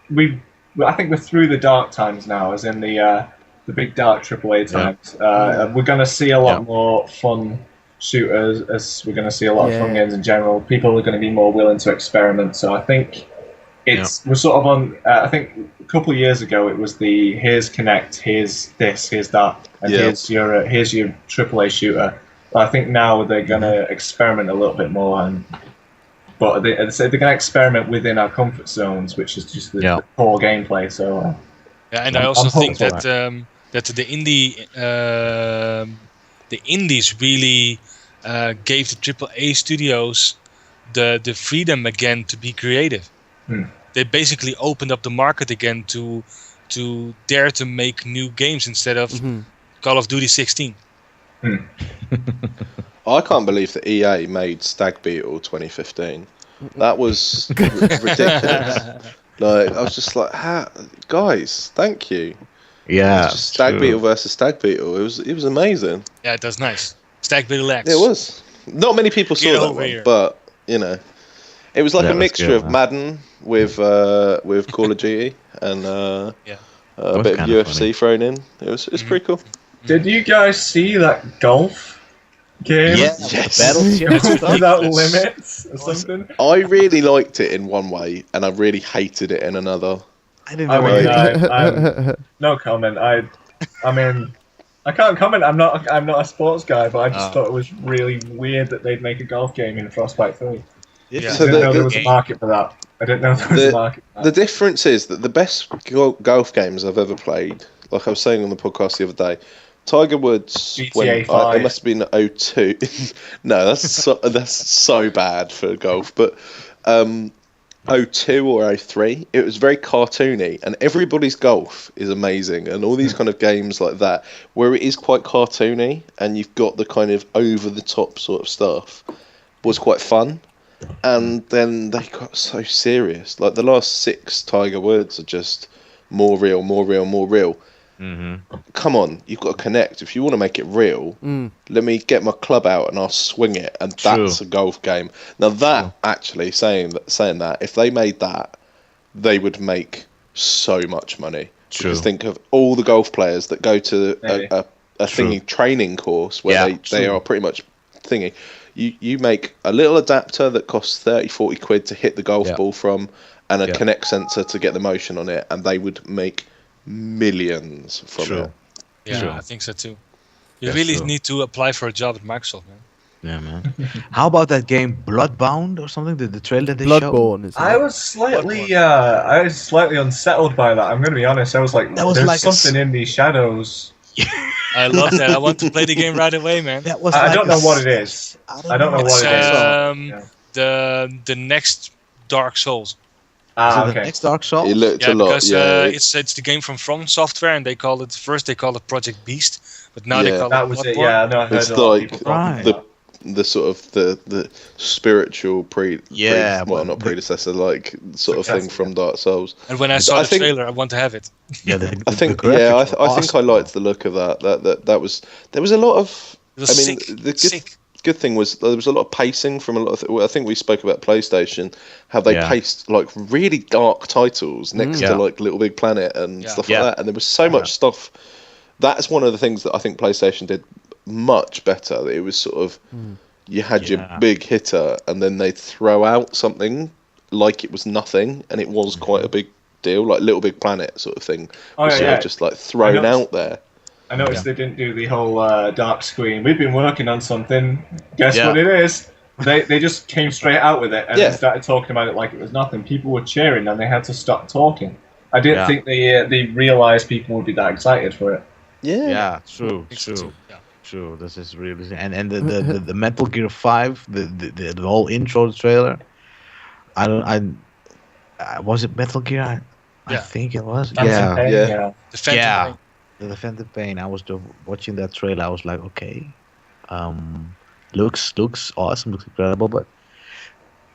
we're through the dark times now, as in the big dark AAA times. We're going to see a lot more fun shooters, as we're going to see a lot of fun games in general. People are going to be more willing to experiment. So I think we're sort of on. I think a couple of years ago it was the here's Kinect, here's this, here's that, and here's your AAA shooter. But I think now they're going to experiment a little bit more, but they're going to experiment within our comfort zones, which is just the core gameplay. So and I also think hopeful. that the indies really gave the AAA studios the freedom again to be creative. They basically opened up the market again to dare to make new games instead of Call of Duty 16. I can't believe that EA made Stag Beetle 2015. That was ridiculous. Like I was just like, guys, thank you. Yeah. Just Stag Beetle versus Stag Beetle. It was amazing. Yeah, that's nice. Stag Beetle X. It was. Not many people Get saw that over one, here. but it was like That a was mixture good, of man. Madden with Call of Duty and a was bit of kinda UFC funny. thrown in. It was pretty cool. did you guys see that golf game? Yes. Battleship stuff. Without Ridiculous. limits or something. I really liked it in one way, and I really hated it in another. I didn't I know mean, anything. I'm no comment. I mean, I can't comment. I'm not a sports guy, but I just thought it was really weird that they'd make a golf game in Frostbite 3. Yeah. I So didn't the- know there was a game- market for that. I didn't know there was a market for The that. difference is that the best golf games I've ever played, like I was saying on the podcast the other day, Tiger Woods, GTA 5. it must have been 02. No, that's so bad for golf. But 02 or 03, it was very cartoony, and everybody's golf is amazing, and all these kind of games like that, where it is quite cartoony, and you've got the kind of over the top sort of stuff, was quite fun. And then they got so serious. Like the last 6 Tiger Woods are just more real, more real, more real. Come on, you've got to connect. If you want to make it real, let me get my club out and I'll swing it, and that's a golf game. Now that actually saying that, if they made that, they would make so much money. True. Because think of all the golf players that go to Maybe. a thingy training course where Yeah, they are pretty much thingy. You make a little adapter that costs 30-40 quid to hit the golf ball from, and a Connect sensor to get the motion on it, and they would make millions from it. Yeah, Sure. I think so too. You really need to apply for a job at Microsoft, man. Yeah, man. How about that game Bloodbound or something? The trailer that they showed? Bloodborne, isn't I it? was slightly unsettled by that. I'm going to be honest. I was like, That was there's like a something in these shadows. I love that. I want to play the game right away, man. That was I like don't a know what it s- is. I don't know It's what it is. um, Yeah. the next Dark Souls. Is Ah, it the okay. next Dark Souls? It looked Yeah, a lot. because Yeah, it's the game from Software, and they called it Project Beast, but now they Yeah. call That it was it. Bloodborne. Yeah, I know. I heard It's a lot like of people talking Right. about the sort of the spiritual Yeah, well, but not the- predecessor, like sort of thing Successor, from Dark Souls. And when I saw I the think- trailer, I want to have it. Yeah, I think yeah, I think I liked the look of that. That was there was a lot of. It was I mean, sick. the sick. good thing was there was a lot of pacing from a lot of. I think we spoke about PlayStation, how they Yeah. paced like really dark titles next Yeah. to like Little Big Planet and Yeah. stuff Yeah. like that, and there was so much stuff. That's one of the things that I think PlayStation did much better. It was sort of you had your Yeah. big hitter, and then they'd throw out something like it was nothing, and it was quite a big deal, like Little Big Planet sort of thing. Oh, was yeah, sort yeah. of just like thrown I know. out there. I noticed they didn't do the whole dark screen. We've been working on something. Guess Yeah. what it is? They just came straight out with it and Yeah. started talking about it like it was nothing. People were cheering and they had to stop talking. I didn't Yeah. think they realised people would be that excited for it. Yeah. Yeah, true. Yeah. True. This is really and the Metal Gear 5, the whole intro trailer. I don't was it Metal Gear? I Yeah. think it was. Phantom Yeah. Pain, Yeah. The Phantom Yeah. Pain. The Phantom Pain. I was watching that trailer. I was like, okay, looks awesome, looks incredible, but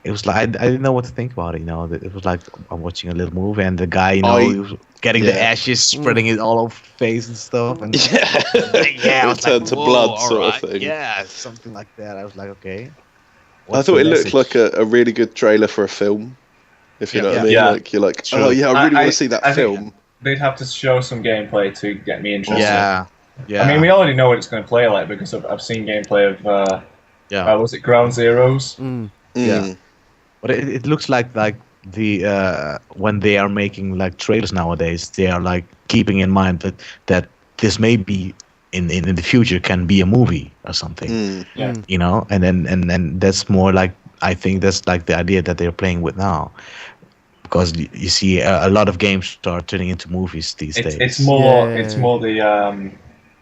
it was like I didn't know what to think about it. You know, it was like I'm watching a little movie, and the guy, you know, he was getting the yeah. ashes, spreading it all over face and stuff, and Yeah. yeah, I it was turned like, to "Whoa, blood all sort right." of thing. Yeah, something like that. I was like, okay. I What's thought the it looked message? like a really good trailer for a film. If you know what I mean, Yeah. like you're like, True. oh yeah, I really want to see that I think- film. They'd have to show some gameplay to get me interested. Yeah, yeah. I mean, we already know what it's going to play like because I've seen gameplay of, yeah. was it Ground Zeroes? Yeah. Mm. But it looks like the when they are making like trailers nowadays, they are like keeping in mind that this may be in the future can be a movie or something, Mm. Yeah. you know, and then that's more like I think that's like the idea that they're playing with now, because you see a lot of games are turning into movies these days. It's more Yeah. it's more the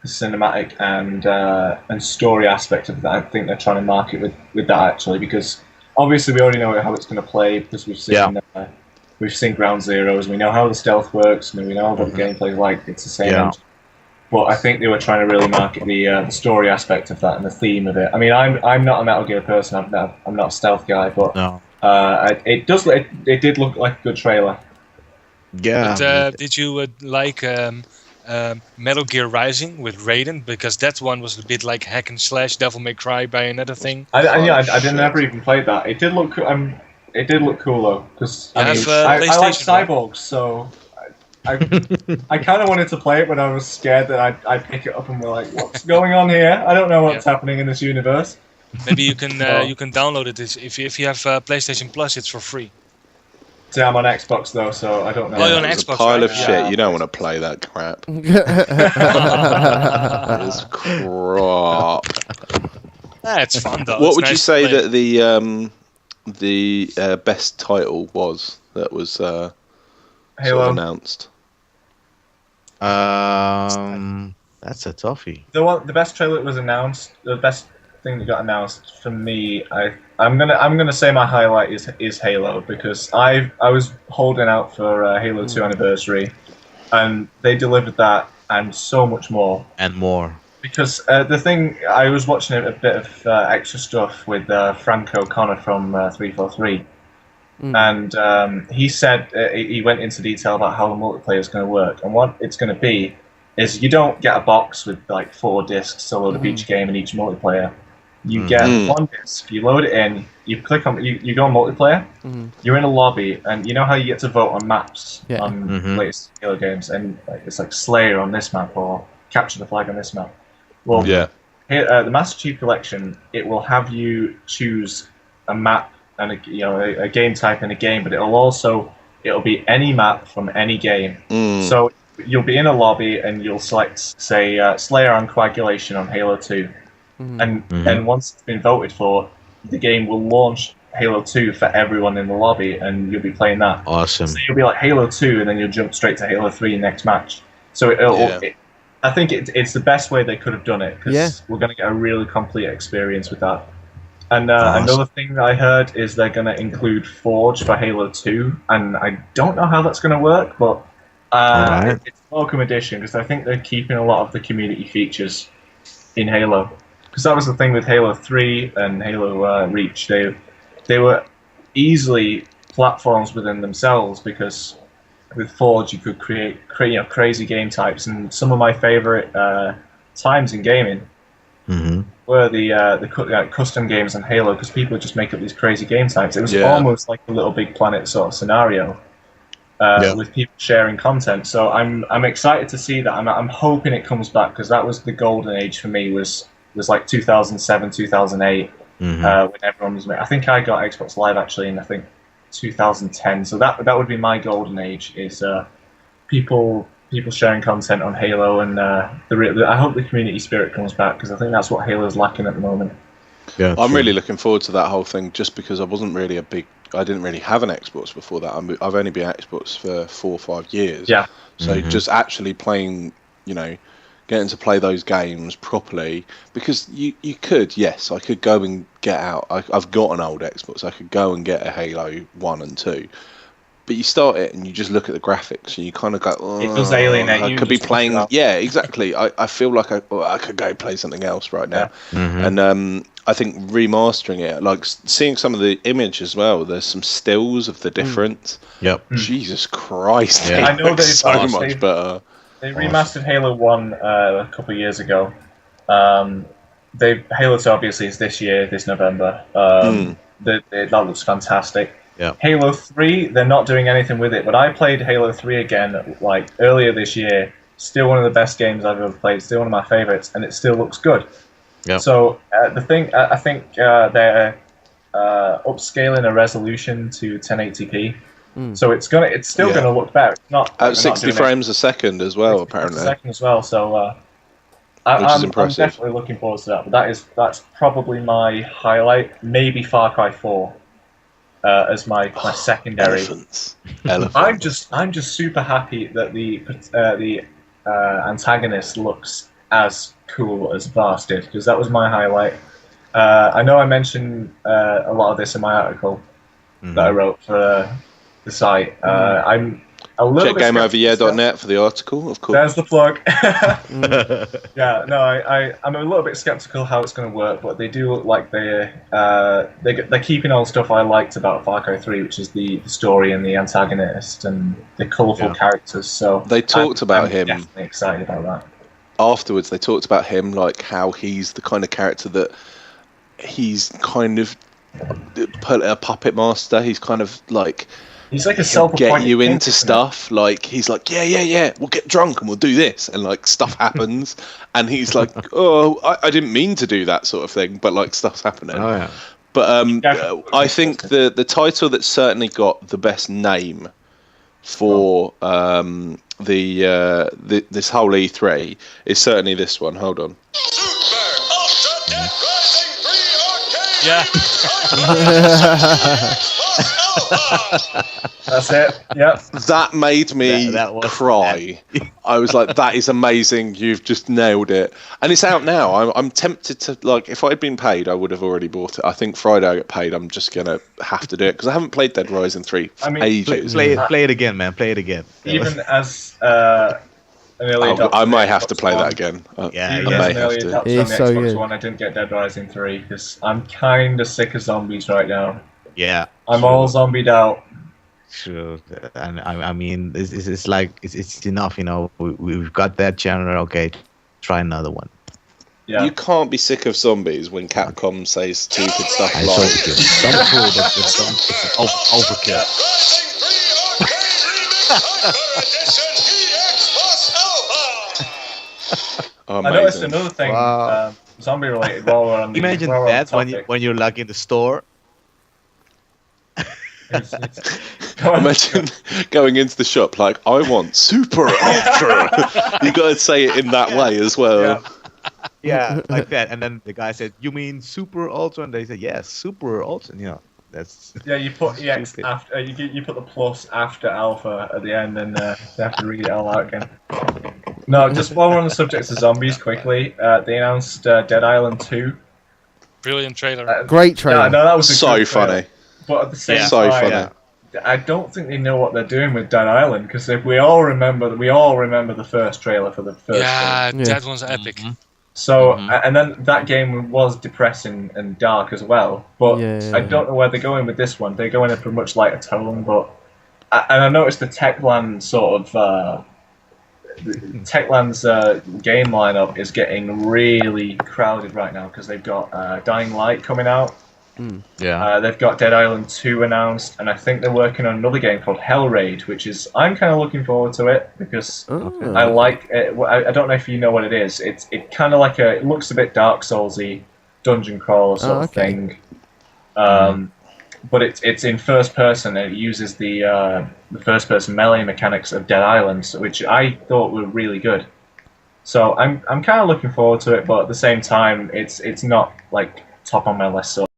cinematic and story aspect of that. I think they're trying to market with that actually, because obviously we already know how it's going to play because we've seen Ground Zeroes. We know how the stealth works. I mean, we know what the gameplay is like. It's the same. Yeah. But I think they were trying to really market the story aspect of that and the theme of it. I mean, I'm not a Metal Gear person. I'm not a stealth guy, but No. it did look like a good trailer. Yeah. But did you like Metal Gear Rising with Raiden? Because that one was a bit like hack and slash, Devil May Cry, Bayonetta thing. I shit. didn't ever even play that. It did look cool though, because You I have, like PlayStation, right? cyborgs, so I kind of wanted to play it, but I was scared that I'd pick it up and be like, "What's going on here? I don't know what's happening in this universe." Maybe you can download it if you have PlayStation Plus. It's for free. See, I'm on Xbox though, so I don't know. Oh, you're on It's a Xbox, pile right? of Yeah. shit. You don't want to play that crap. It's crap. It's fun though. What It's would you nice to say play. that the best title was that was sort of Halo. announced? That's a toughie. The best trailer that was announced, the best thing that got announced for me, I'm gonna say my highlight is Halo, because I was holding out for Halo 2 Anniversary, and they delivered that and so much more. And more. Because the thing, I was watching a bit of extra stuff with Frank O'Connor from 343, and he said he went into detail about how the multiplayer is going to work, and what it's going to be is you don't get a box with like 4 discs to load up each game and each multiplayer. You get one disc, you load it in, you click on, you go on multiplayer, you're in a lobby, and you know how you get to vote on maps Yeah. on latest Halo games, and like, it's like Slayer on this map or Capture the Flag on this map. Well, Yeah. here, the Master Chief Collection, it will have you choose a map and a game type in a game, but it'll be any map from any game. So you'll be in a lobby and you'll select, say, Slayer on Coagulation on Halo 2. and once it's been voted for, the game will launch Halo 2 for everyone in the lobby, and you'll be playing that. Awesome. So you'll be like Halo 2, and then you'll jump straight to Halo 3 next match. So I think it's the best way they could have done it, because we're going to get a really complete experience with that. And another thing that I heard is they're going to include Forge for Halo 2, and I don't know how that's going to work, but it's a welcome addition, because I think they're keeping a lot of the community features in Halo. Because that was the thing with Halo 3 and Halo Reach. They were easily platforms within themselves, because with Forge you could create crazy game types, and some of my favorite times in gaming were the custom games on Halo, because people would just make up these crazy game types. It was almost like a Little Big Planet sort of scenario with people sharing content. So I'm excited to see that. I'm hoping it comes back, because that was the golden age for me. Was like 2007, 2008. When everyone was. I think I got Xbox Live actually in 2010. So that would be my golden age. Is people sharing content on Halo, and I hope the community spirit comes back, because I think that's what Halo's lacking at the moment. Yeah, I'm really looking forward to that whole thing, just because I didn't really have an Xbox before that. I've only been Xbox for 4 or 5 years. Yeah. So just actually playing, getting to play those games properly, because you could, yes, I could go and get out. I've got an old Xbox. I could go and get a Halo 1 and 2. But you start it and you just look at the grafics and you kind of go, oh, it does alienate you. I could be playing. Yeah, exactly. I feel like I could go play something else right now. Yeah. And I think remastering it, like seeing some of the image as well, there's some stills of the difference. Yep. Jesus Christ. Yeah. It I know looks so they've much better. They remastered Halo 1 a couple of years ago. Halo 2 obviously is this year, this November. That looks fantastic. Yeah. Halo 3, they're not doing anything with it, but I played Halo 3 again like earlier this year. Still one of the best games I've ever played. Still one of my favorites, and it still looks good. Yep. So I think they're upscaling a resolution to 1080p. So it's still gonna look better. It's not at 60 frames a second as well, apparently. Second as well. So Which is I'm impressive. definitely looking forward to that. But that's probably my highlight. Maybe Far Cry 4 as my secondary. Elephants. I'm just super happy that the antagonist looks as cool as Vast did, because that was my highlight. I know I mentioned a lot of this in my article that I wrote for the site. I'm a little Check GameOverYear.net for the article, of course. There's the plug. Yeah, no, I'm a little bit skeptical how it's going to work, but they do look like they're keeping all the stuff I liked about Far Cry 3, which is the story and the antagonist and the colourful characters. So they talked about him. I'm definitely excited about that. Afterwards, they talked about him, like how he's the kind of character that he's kind of a puppet master. He's kind of like. He's like a he'll get you king, into stuff. Like he's like, yeah, we'll get drunk and we'll do this, and like stuff happens, and he's like, oh, I didn't mean to do that sort of thing, but like stuff's happening. Oh yeah. But I think the title that certainly got the best name for this whole E3 is certainly this one. Hold on. Yeah. That's it. Yep. That made me cry. I was like, that is amazing. You've just nailed it. And it's out now. I'm tempted to, like, if I'd been paid, I would have already bought it. I think Friday I get paid. I'm just going to have to do it because I haven't played Dead Rising 3 for ages. Play it again, man. Play it again. Even as an early adopter, I might have to play that again. Yeah, even yeah. as an early adopter on the It's so Xbox good. One, I didn't get Dead Rising 3 because I'm kind of sick of zombies right now. Yeah. I'm all zombied out. Sure, and I mean, it's like it's enough, you know. We've got that genre. Okay, try another one. Yeah. You can't be sick of zombies when Capcom says stupid stuff I like. told you, some cool, but it's overkill. I noticed Amazing. another thing, Wow. zombie related. While we're on the Imagine while we're on that the when topic. you're like in the store. Go on. Imagine going into the shop like, I want super ultra. You got to say it in that way as well. Yeah. Yeah, like that. And then the guy said, "You mean super ultra?" And they said, "Yes, super ultra." And, that's Yeah, you put EX stupid. after you put the plus after alpha at the end, and they have to read it all out again. No, just while we're on the subject of zombies, quickly, they announced Dead Island 2. Brilliant trailer. Great trailer. No, that was a So good trailer. funny. But at the same Yeah. So time, funny. I don't think they know what they're doing with Dead Island, because if we all remember the first trailer for the first Yeah, game. Yeah. that one's epic. So, Mhm. and then that game was depressing and dark as well. But Yeah. I don't know where they're going with this one. They're going in for a much lighter tone, but and I noticed the Techland sort of Techland's game lineup is getting really crowded right now because they've got Dying Light coming out. Yeah. They've got Dead Island 2 announced, and I think they're working on another game called Hell Raid, which is I'm kind of looking forward to it because Oh. I like it. I don't know if you know what it is. It kind of like it looks a bit Dark Soulsy, dungeon crawler sort of okay. thing. But it's in first person, and it uses the first person melee mechanics of Dead Island, which I thought were really good. So I'm kind of looking forward to it, but at the same time, it's not like top on my list. So